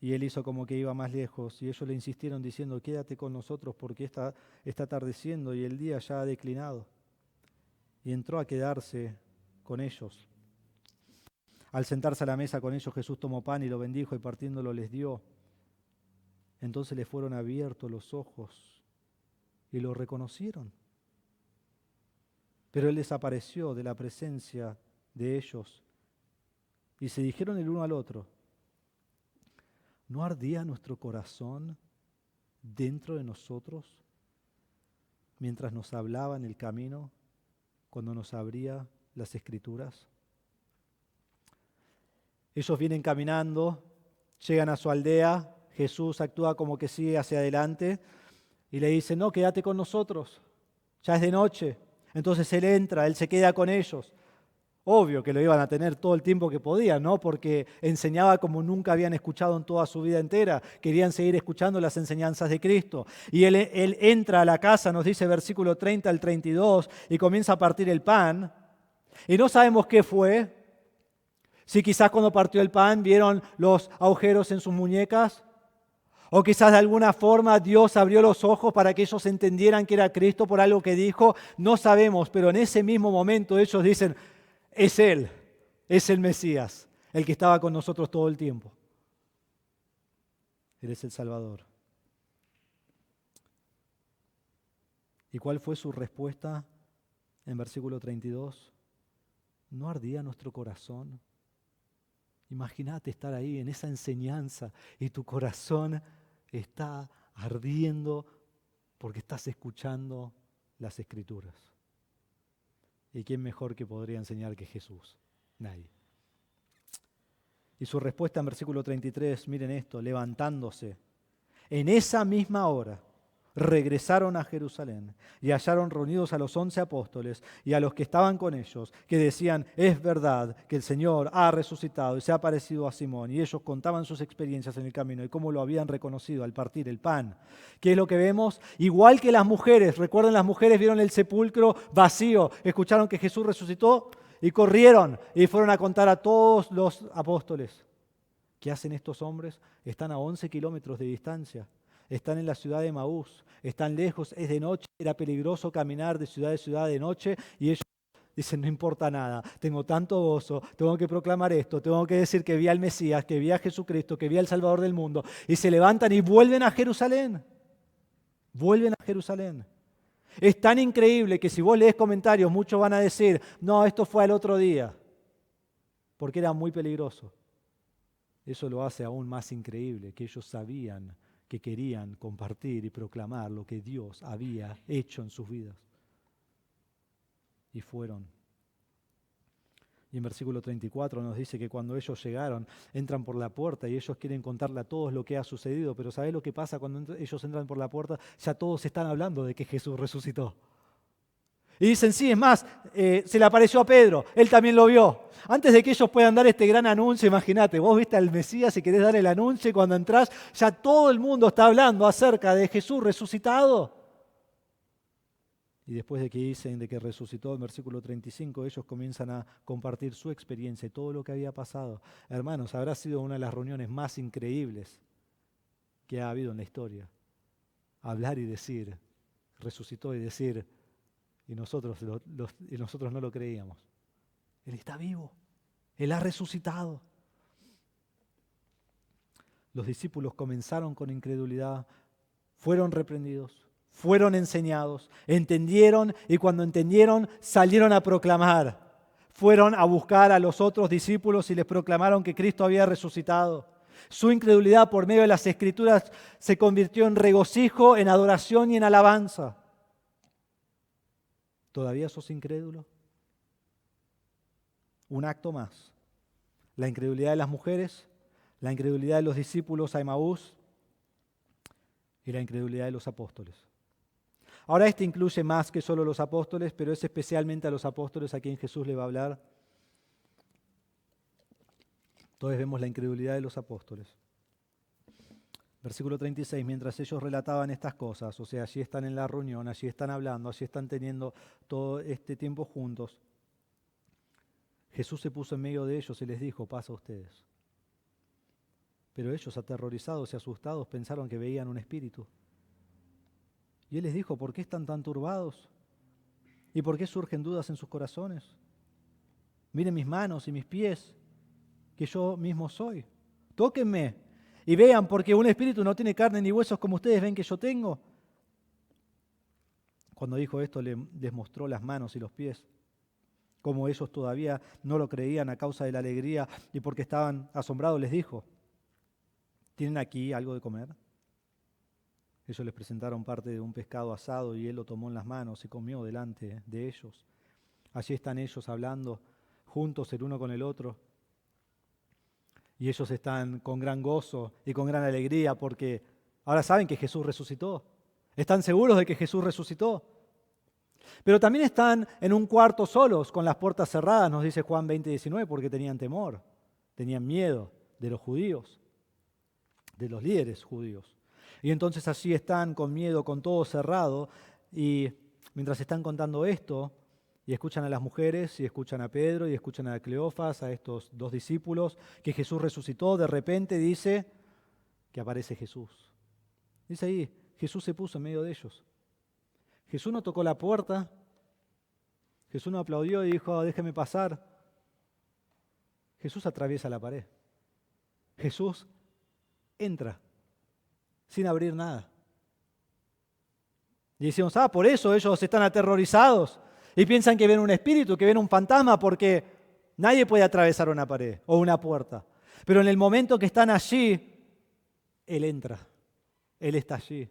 y él hizo como que iba más lejos, y ellos le insistieron diciendo, quédate con nosotros porque está atardeciendo y el día ya ha declinado. Y entró a quedarse con ellos. Al sentarse a la mesa con ellos, Jesús tomó pan y lo bendijo y partiéndolo les dio. Entonces les fueron abiertos los ojos y lo reconocieron. Pero él desapareció de la presencia de ellos y se dijeron el uno al otro, ¿no ardía nuestro corazón dentro de nosotros mientras nos hablaba en el camino, cuando nos abría las Escrituras? Ellos vienen caminando, llegan a su aldea, Jesús actúa como que sigue hacia adelante y le dice, no, quédate con nosotros, ya es de noche. Entonces él entra, él se queda con ellos. Obvio que lo iban a tener todo el tiempo que podían, ¿no? Porque enseñaba como nunca habían escuchado en toda su vida entera. Querían seguir escuchando las enseñanzas de Cristo. Y él entra a la casa, nos dice versículo 30 al 32, y comienza a partir el pan. Y no sabemos qué fue. Si quizás cuando partió el pan vieron los agujeros en sus muñecas. O quizás de alguna forma Dios abrió los ojos para que ellos entendieran que era Cristo por algo que dijo. No sabemos, pero en ese mismo momento ellos dicen, es Él, es el Mesías, el que estaba con nosotros todo el tiempo. Él es el Salvador. ¿Y cuál fue su respuesta en versículo 32? ¿No ardía nuestro corazón? Imagínate estar ahí en esa enseñanza y tu corazón está ardiendo porque estás escuchando las Escrituras. ¿Y quién mejor que podría enseñar que Jesús? Nadie. Y su respuesta en versículo 33, miren esto, levantándose, en esa misma hora regresaron a Jerusalén y hallaron reunidos a los 11 apóstoles y a los que estaban con ellos, que decían, es verdad que el Señor ha resucitado y se ha aparecido a Simón. Y ellos contaban sus experiencias en el camino y cómo lo habían reconocido al partir el pan. ¿Qué es lo que vemos? Igual que las mujeres, recuerden, las mujeres vieron el sepulcro vacío, escucharon que Jesús resucitó y corrieron y fueron a contar a todos los apóstoles. ¿Qué hacen estos hombres? Están a 11 kilómetros de distancia. Están en la ciudad de Maús, están lejos, es de noche, era peligroso caminar de ciudad de noche y ellos dicen, no importa nada, tengo tanto gozo, tengo que proclamar esto, tengo que decir que vi al Mesías, que vi a Jesucristo, que vi al Salvador del mundo, y se levantan y vuelven a Jerusalén. Vuelven a Jerusalén. Es tan increíble que si vos lees comentarios, muchos van a decir, no, esto fue al otro día, porque era muy peligroso. Eso lo hace aún más increíble, que ellos sabían que querían compartir y proclamar lo que Dios había hecho en sus vidas. Y fueron. Y en versículo 34 nos dice que cuando ellos llegaron, entran por la puerta y ellos quieren contarle a todos lo que ha sucedido, pero ¿sabés lo que pasa cuando ellos entran por la puerta? Ya todos están hablando de que Jesús resucitó. Y dicen, sí, es más, se le apareció a Pedro, él también lo vio. Antes de que ellos puedan dar este gran anuncio, imagínate, vos viste al Mesías y querés dar el anuncio y cuando entrás ya todo el mundo está hablando acerca de Jesús resucitado. Y después de que dicen de que resucitó, en versículo 35, ellos comienzan a compartir su experiencia y todo lo que había pasado. Hermanos, habrá sido una de las reuniones más increíbles que ha habido en la historia. Hablar y decir, resucitó y decir, y nosotros no lo creíamos. Él está vivo, Él ha resucitado. Los discípulos comenzaron con incredulidad, fueron reprendidos, fueron enseñados, entendieron y cuando entendieron salieron a proclamar. Fueron a buscar a los otros discípulos y les proclamaron que Cristo había resucitado. Su incredulidad por medio de las Escrituras se convirtió en regocijo, en adoración y en alabanza. ¿Todavía sos incrédulo? Un acto más. La incredulidad de las mujeres, la incredulidad de los discípulos a Emaús y la incredulidad de los apóstoles. Ahora este incluye más que solo los apóstoles, pero es especialmente a los apóstoles a quien Jesús le va a hablar. Entonces vemos la incredulidad de los apóstoles. Versículo 36, mientras ellos relataban estas cosas, o sea, allí están en la reunión, allí están hablando, allí están teniendo todo este tiempo juntos, Jesús se puso en medio de ellos y les dijo, paz a ustedes. Pero ellos, aterrorizados y asustados, pensaron que veían un espíritu. Y Él les dijo, ¿por qué están tan turbados? ¿Y por qué surgen dudas en sus corazones? Miren mis manos y mis pies, que yo mismo soy. Tóquenme y vean, porque un espíritu no tiene carne ni huesos como ustedes ven que yo tengo. Cuando dijo esto, les mostró las manos y los pies. Como ellos todavía no lo creían a causa de la alegría y porque estaban asombrados, les dijo, ¿tienen aquí algo de comer? Ellos les presentaron parte de un pescado asado y Él lo tomó en las manos y comió delante de ellos. Allí están ellos hablando juntos el uno con el otro. Y ellos están con gran gozo y con gran alegría porque ahora saben que Jesús resucitó. Están seguros de que Jesús resucitó. Pero también están en un cuarto solos, con las puertas cerradas, nos dice Juan 20:19, porque tenían temor, tenían miedo de los judíos, de los líderes judíos. Y entonces allí están con miedo, con todo cerrado, y mientras están contando esto, y escuchan a las mujeres, y escuchan a Pedro, y escuchan a Cleofas, a estos dos discípulos, que Jesús resucitó, de repente dice que aparece Jesús. Dice ahí, Jesús se puso en medio de ellos. Jesús no tocó la puerta, Jesús no aplaudió y dijo, déjeme pasar. Jesús atraviesa la pared. Jesús entra sin abrir nada. Y decimos, por eso ellos están aterrorizados y piensan que ven un espíritu, que ven un fantasma, porque nadie puede atravesar una pared o una puerta. Pero en el momento que están allí, Él entra, Él está allí.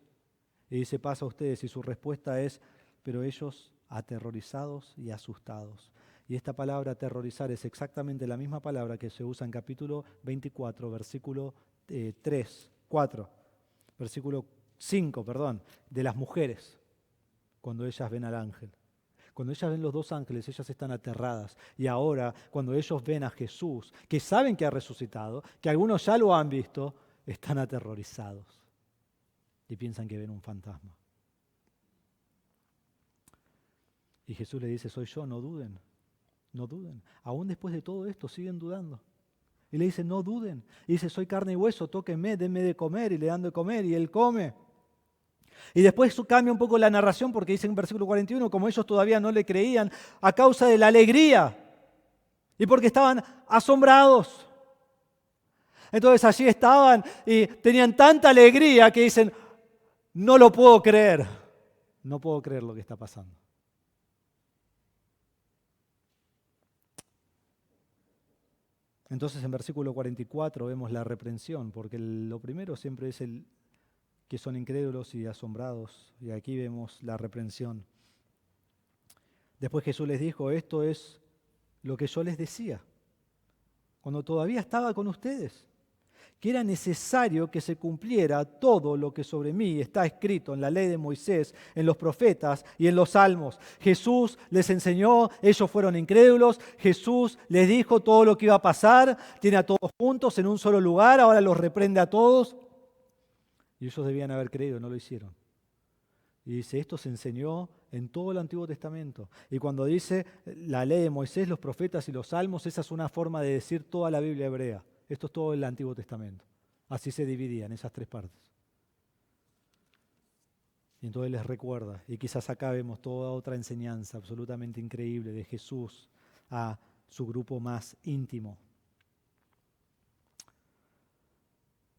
Y dice, pasa a ustedes, y su respuesta es, pero ellos aterrorizados y asustados. Y esta palabra aterrorizar es exactamente la misma palabra que se usa en capítulo 24, versículo 5, de las mujeres, cuando ellas ven al ángel. Cuando ellas ven los dos ángeles, ellas están aterradas. Y ahora, cuando ellos ven a Jesús, que saben que ha resucitado, que algunos ya lo han visto, están aterrorizados. Y piensan que ven un fantasma. Y Jesús le dice, soy yo, no duden, no duden. Aún después de todo esto siguen dudando. Y le dice, no duden. Y dice, soy carne y hueso, tóquenme, denme de comer. Y le dan de comer y él come. Y después cambia un poco la narración porque dice en versículo 41, como ellos todavía no le creían, a causa de la alegría y porque estaban asombrados. Entonces allí estaban y tenían tanta alegría que dicen, no lo puedo creer, no puedo creer lo que está pasando. Entonces en versículo 44 vemos la reprensión, porque lo primero siempre es el que son incrédulos y asombrados, y aquí vemos la reprensión. Después Jesús les dijo, esto es lo que yo les decía, cuando todavía estaba con ustedes, que era necesario que se cumpliera todo lo que sobre mí está escrito en la ley de Moisés, en los profetas y en los salmos. Jesús les enseñó, ellos fueron incrédulos, Jesús les dijo todo lo que iba a pasar, tiene a todos juntos en un solo lugar, ahora los reprende a todos. Y ellos debían haber creído, no lo hicieron. Y dice, esto se enseñó en todo el Antiguo Testamento. Y cuando dice la ley de Moisés, los profetas y los salmos, esa es una forma de decir toda la Biblia hebrea. Esto es todo el Antiguo Testamento. Así se dividía en esas tres partes. Y entonces les recuerda, y quizás acá vemos toda otra enseñanza absolutamente increíble de Jesús a su grupo más íntimo.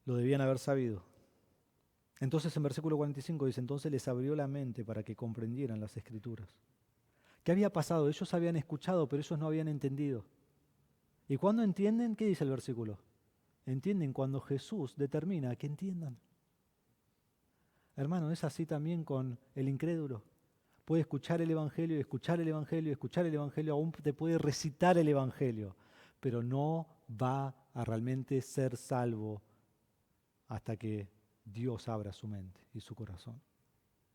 Lo debían haber sabido. Entonces en versículo 45 dice, entonces les abrió la mente para que comprendieran las Escrituras. ¿Qué había pasado? Ellos habían escuchado, pero ellos no habían entendido. ¿Y cuándo entienden? ¿Qué dice el versículo? Entienden cuando Jesús determina que entiendan. Hermano, es así también con el incrédulo. Puede escuchar el Evangelio, escuchar el Evangelio, escuchar el Evangelio, aún te puede recitar el Evangelio, pero no va a realmente ser salvo hasta que Dios abra su mente y su corazón.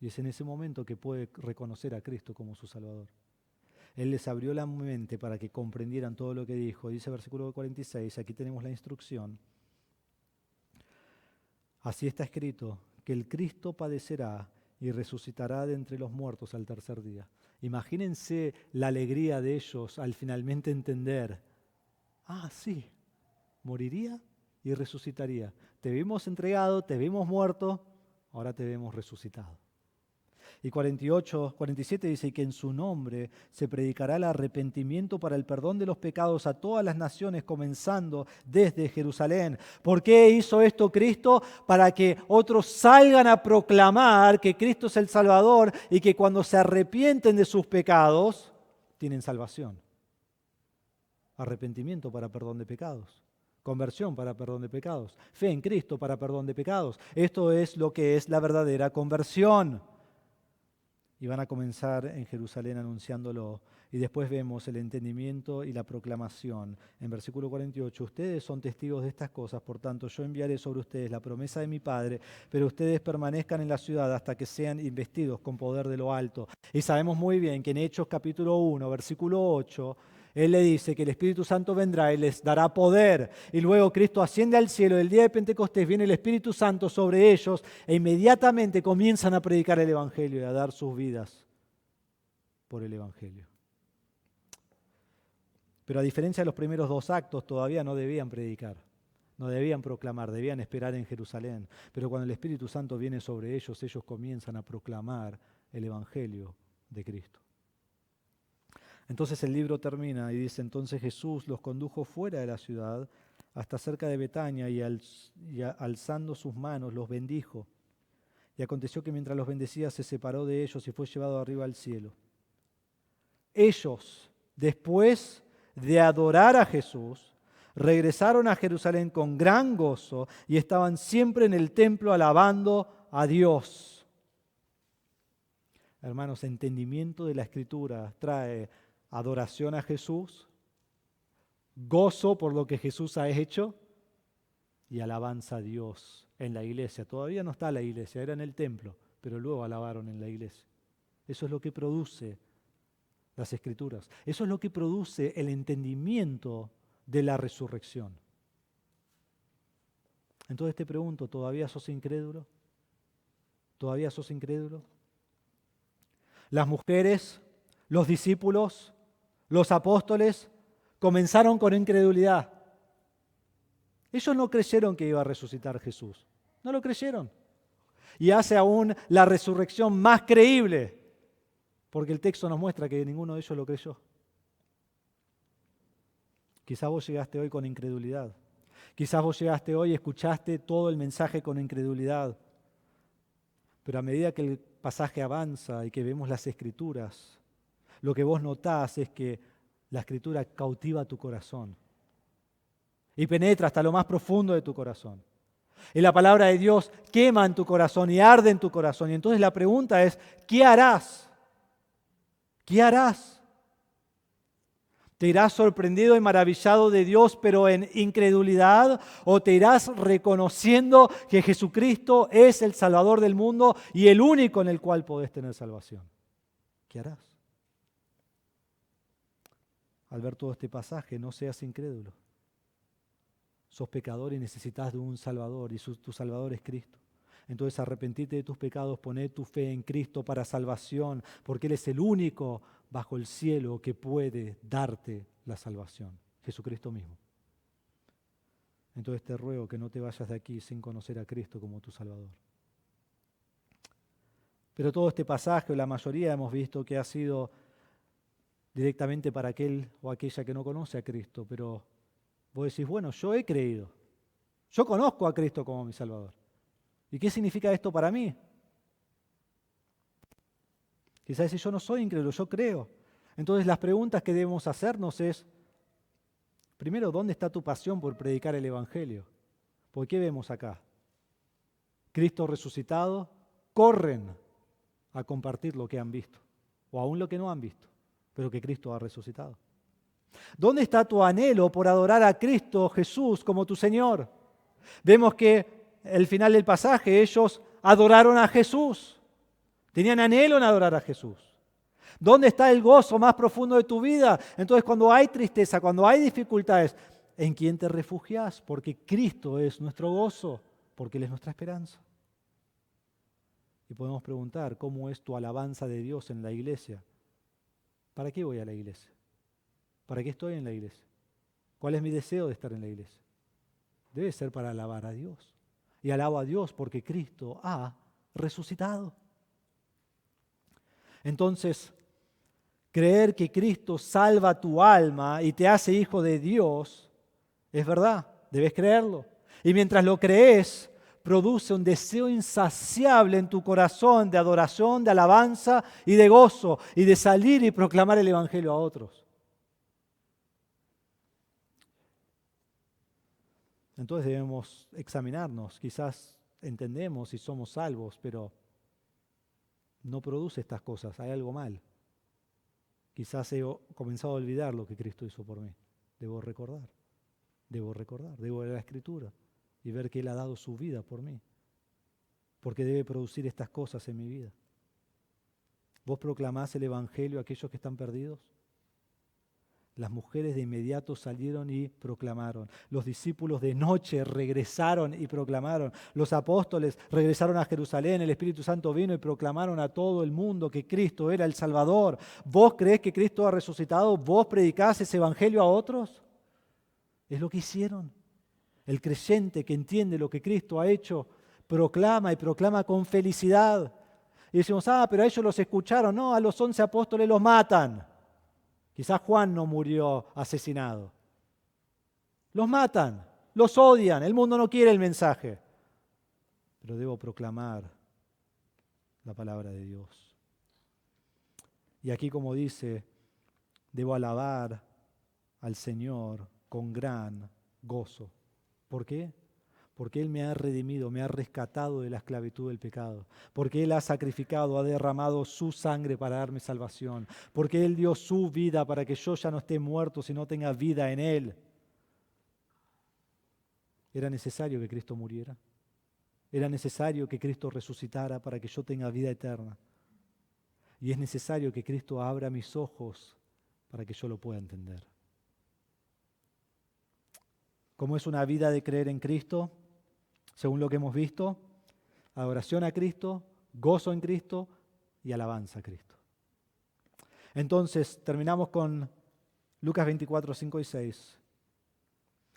Y es en ese momento que puede reconocer a Cristo como su Salvador. Él les abrió la mente para que comprendieran todo lo que dijo. Dice versículo 46, aquí tenemos la instrucción. Así está escrito, que el Cristo padecerá y resucitará de entre los muertos al tercer día. Imagínense la alegría de ellos al finalmente entender. Sí, moriría y resucitaría. Te vimos entregado, te vimos muerto, ahora te vemos resucitado. Y 47 dice que en su nombre se predicará el arrepentimiento para el perdón de los pecados a todas las naciones, comenzando desde Jerusalén. ¿Por qué hizo esto Cristo? Para que otros salgan a proclamar que Cristo es el Salvador y que cuando se arrepienten de sus pecados, tienen salvación. Arrepentimiento para perdón de pecados. Conversión para perdón de pecados. Fe en Cristo para perdón de pecados. Esto es lo que es la verdadera conversión. y van a comenzar en Jerusalén anunciándolo. Y después vemos el entendimiento y la proclamación. En versículo 48, ustedes son testigos de estas cosas, por tanto yo enviaré sobre ustedes la promesa de mi Padre, pero ustedes permanezcan en la ciudad hasta que sean investidos con poder de lo alto. Y sabemos muy bien que en Hechos capítulo 1, versículo 8, Él le dice que el Espíritu Santo vendrá y les dará poder. Y luego Cristo asciende al cielo. El día de Pentecostés viene el Espíritu Santo sobre ellos e inmediatamente comienzan a predicar el Evangelio y a dar sus vidas por el Evangelio. Pero a diferencia de los primeros dos actos, todavía no debían predicar, no debían proclamar, debían esperar en Jerusalén. Pero cuando el Espíritu Santo viene sobre ellos, ellos comienzan a proclamar el Evangelio de Cristo. Entonces el libro termina y dice, entonces Jesús los condujo fuera de la ciudad hasta cerca de Betania y alzando sus manos los bendijo. Y aconteció que mientras los bendecía se separó de ellos y fue llevado arriba al cielo. Ellos, después de adorar a Jesús, regresaron a Jerusalén con gran gozo y estaban siempre en el templo alabando a Dios. Hermanos, entendimiento de la Escritura trae adoración a Jesús, gozo por lo que Jesús ha hecho y alabanza a Dios en la iglesia. Todavía no está la iglesia, era en el templo, pero luego alabaron en la iglesia. Eso es lo que produce las Escrituras. Eso es lo que produce el entendimiento de la resurrección. Entonces te pregunto, ¿todavía sos incrédulo? ¿Todavía sos incrédulo? Las mujeres, los discípulos, los apóstoles comenzaron con incredulidad. Ellos no creyeron que iba a resucitar Jesús. No lo creyeron. Y hace aún la resurrección más creíble, porque el texto nos muestra que ninguno de ellos lo creyó. Quizás vos llegaste hoy con incredulidad. Quizás vos llegaste hoy y escuchaste todo el mensaje con incredulidad. Pero a medida que el pasaje avanza y que vemos las Escrituras, lo que vos notás es que la Escritura cautiva tu corazón y penetra hasta lo más profundo de tu corazón. Y la palabra de Dios quema en tu corazón y arde en tu corazón. Y entonces la pregunta es, ¿qué harás? ¿Qué harás? ¿Te irás sorprendido y maravillado de Dios, pero en incredulidad? ¿O te irás reconociendo que Jesucristo es el Salvador del mundo y el único en el cual podés tener salvación? ¿Qué harás? Al ver todo este pasaje, no seas incrédulo. Sos pecador y necesitas de un Salvador, y tu Salvador es Cristo. Entonces arrepentite de tus pecados, poné tu fe en Cristo para salvación, porque Él es el único bajo el cielo que puede darte la salvación, Jesucristo mismo. Entonces te ruego que no te vayas de aquí sin conocer a Cristo como tu Salvador. Pero todo este pasaje, o la mayoría hemos visto que ha sido directamente para aquel o aquella que no conoce a Cristo, pero vos decís, bueno, yo he creído, yo conozco a Cristo como mi Salvador. ¿Y qué significa esto para mí? Quizás decís, yo no soy incrédulo, yo creo. Entonces las preguntas que debemos hacernos es, primero, ¿dónde está tu pasión por predicar el Evangelio? ¿Por qué vemos acá? Cristo resucitado, corren a compartir lo que han visto, o aún lo que no han visto, pero que Cristo ha resucitado. ¿Dónde está tu anhelo por adorar a Cristo Jesús como tu Señor? Vemos que al final del pasaje ellos adoraron a Jesús. Tenían anhelo en adorar a Jesús. ¿Dónde está el gozo más profundo de tu vida? Entonces cuando hay tristeza, cuando hay dificultades, ¿en quién te refugias? Porque Cristo es nuestro gozo, porque Él es nuestra esperanza. Y podemos preguntar, ¿cómo es tu alabanza de Dios en la iglesia? ¿Para qué voy a la iglesia? ¿Para qué estoy en la iglesia? ¿Cuál es mi deseo de estar en la iglesia? Debe ser para alabar a Dios. Y alabo a Dios porque Cristo ha resucitado. Entonces, creer que Cristo salva tu alma y te hace hijo de Dios, es verdad, debes creerlo. Y mientras lo crees, produce un deseo insaciable en tu corazón de adoración, de alabanza y de gozo, y de salir y proclamar el Evangelio a otros. Entonces debemos examinarnos, quizás entendemos y somos salvos, pero no produce estas cosas, hay algo mal. Quizás he comenzado a olvidar lo que Cristo hizo por mí. Debo recordar, debo ver la Escritura y ver que Él ha dado su vida por mí, porque debe producir estas cosas en mi vida. ¿Vos proclamás el Evangelio a aquellos que están perdidos? Las mujeres de inmediato salieron y proclamaron. Los discípulos de noche regresaron y proclamaron. Los apóstoles regresaron a Jerusalén. El Espíritu Santo vino y proclamaron a todo el mundo que Cristo era el Salvador. ¿Vos creés que Cristo ha resucitado? ¿Vos predicás ese evangelio a otros? Es lo que hicieron. El creyente que entiende lo que Cristo ha hecho proclama y proclama con felicidad. Y decimos, pero a ellos los escucharon. No, a los 11 apóstoles los matan. Quizás Juan no murió asesinado. Los matan, los odian, el mundo no quiere el mensaje. Pero debo proclamar la palabra de Dios. Y aquí, como dice, debo alabar al Señor con gran gozo. ¿Por qué? Porque Él me ha redimido, me ha rescatado de la esclavitud del pecado. Porque Él ha sacrificado, ha derramado su sangre para darme salvación. Porque Él dio su vida para que yo ya no esté muerto, sino tenga vida en Él. ¿Era necesario que Cristo muriera? ¿Era necesario que Cristo resucitara para que yo tenga vida eterna? Y es necesario que Cristo abra mis ojos para que yo lo pueda entender. ¿Cómo es una vida de creer en Cristo? Según lo que hemos visto, adoración a Cristo, gozo en Cristo y alabanza a Cristo. Entonces, terminamos con Lucas 24, 5 y 6.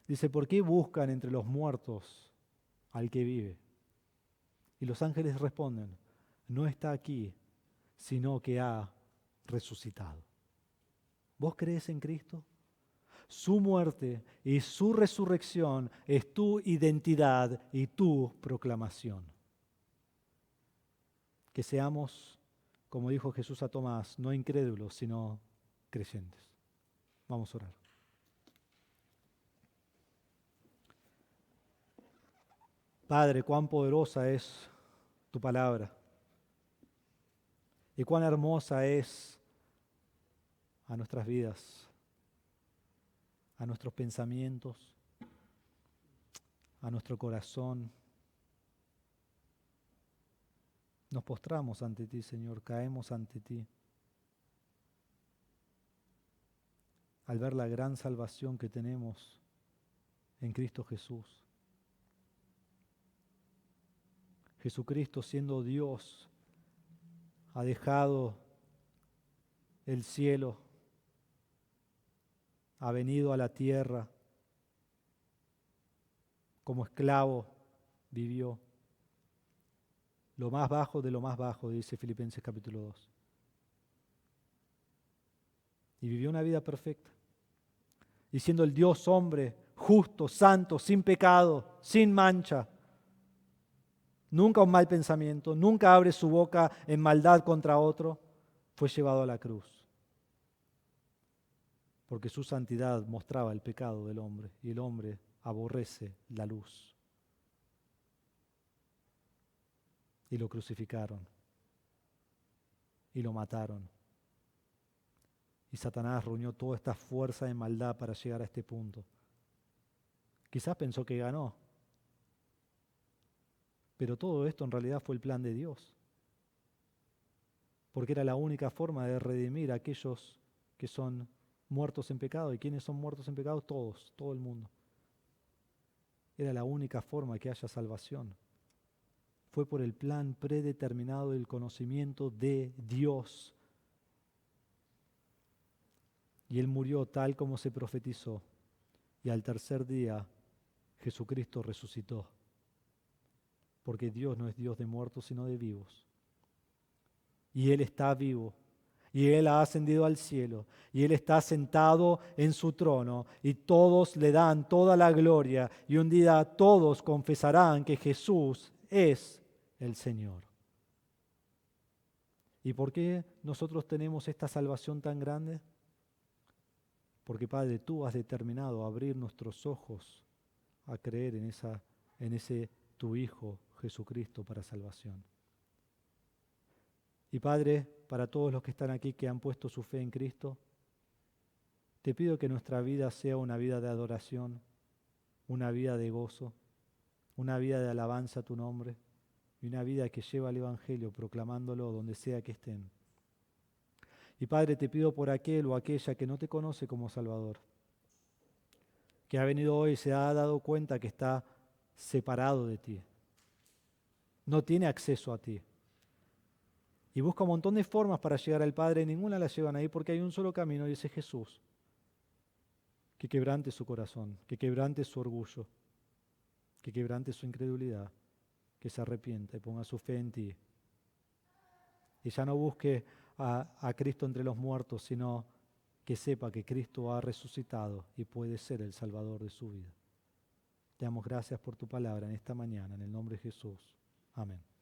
Dice, ¿por qué buscan entre los muertos al que vive? Y los ángeles responden, no está aquí, sino que ha resucitado. ¿Vos crees en Cristo? Su muerte y su resurrección es tu identidad y tu proclamación. Que seamos, como dijo Jesús a Tomás, no incrédulos, sino creyentes. Vamos a orar. Padre, cuán poderosa es tu palabra y cuán hermosa es a nuestras vidas, a nuestros pensamientos, a nuestro corazón. Nos postramos ante ti, Señor, caemos ante ti. Al ver la gran salvación que tenemos en Cristo Jesús. Jesucristo, siendo Dios, ha dejado el cielo, ha venido a la tierra, como esclavo vivió. Lo más bajo de lo más bajo, dice Filipenses capítulo 2. Y vivió una vida perfecta. Y siendo el Dios hombre, justo, santo, sin pecado, sin mancha. Nunca un mal pensamiento, nunca abre su boca en maldad contra otro, fue llevado a la cruz. Porque su santidad mostraba el pecado del hombre y el hombre aborrece la luz. Y lo crucificaron y lo mataron. Y Satanás reunió toda esta fuerza de maldad para llegar a este punto. Quizás pensó que ganó, pero todo esto en realidad fue el plan de Dios. Porque era la única forma de redimir a aquellos que son muertos en pecado. ¿Y quiénes son muertos en pecado? Todos, todo el mundo. Era la única forma que haya salvación. Fue por el plan predeterminado del conocimiento de Dios. Y Él murió tal como se profetizó. Y al tercer día Jesucristo resucitó. Porque Dios no es Dios de muertos, sino de vivos. Y Él está vivo. Y Él ha ascendido al cielo. Y Él está sentado en su trono. Y todos le dan toda la gloria. Y un día todos confesarán que Jesús es el Señor. ¿Y por qué nosotros tenemos esta salvación tan grande? Porque, Padre, tú has determinado abrir nuestros ojos a creer en ese tu Hijo Jesucristo para salvación. Y Padre, para todos los que están aquí que han puesto su fe en Cristo, te pido que nuestra vida sea una vida de adoración, una vida de gozo, una vida de alabanza a tu nombre y una vida que lleva el Evangelio proclamándolo donde sea que estén. Y Padre, te pido por aquel o aquella que no te conoce como Salvador, que ha venido hoy y se ha dado cuenta que está separado de ti, no tiene acceso a ti. Y busca un montón de formas para llegar al Padre y ninguna la llevan ahí porque hay un solo camino y ese es Jesús. Que quebrante su corazón, que quebrante su orgullo, que quebrante su incredulidad, que se arrepienta y ponga su fe en ti. Y ya no busque a Cristo entre los muertos, sino que sepa que Cristo ha resucitado y puede ser el Salvador de su vida. Te damos gracias por tu palabra en esta mañana, en el nombre de Jesús. Amén.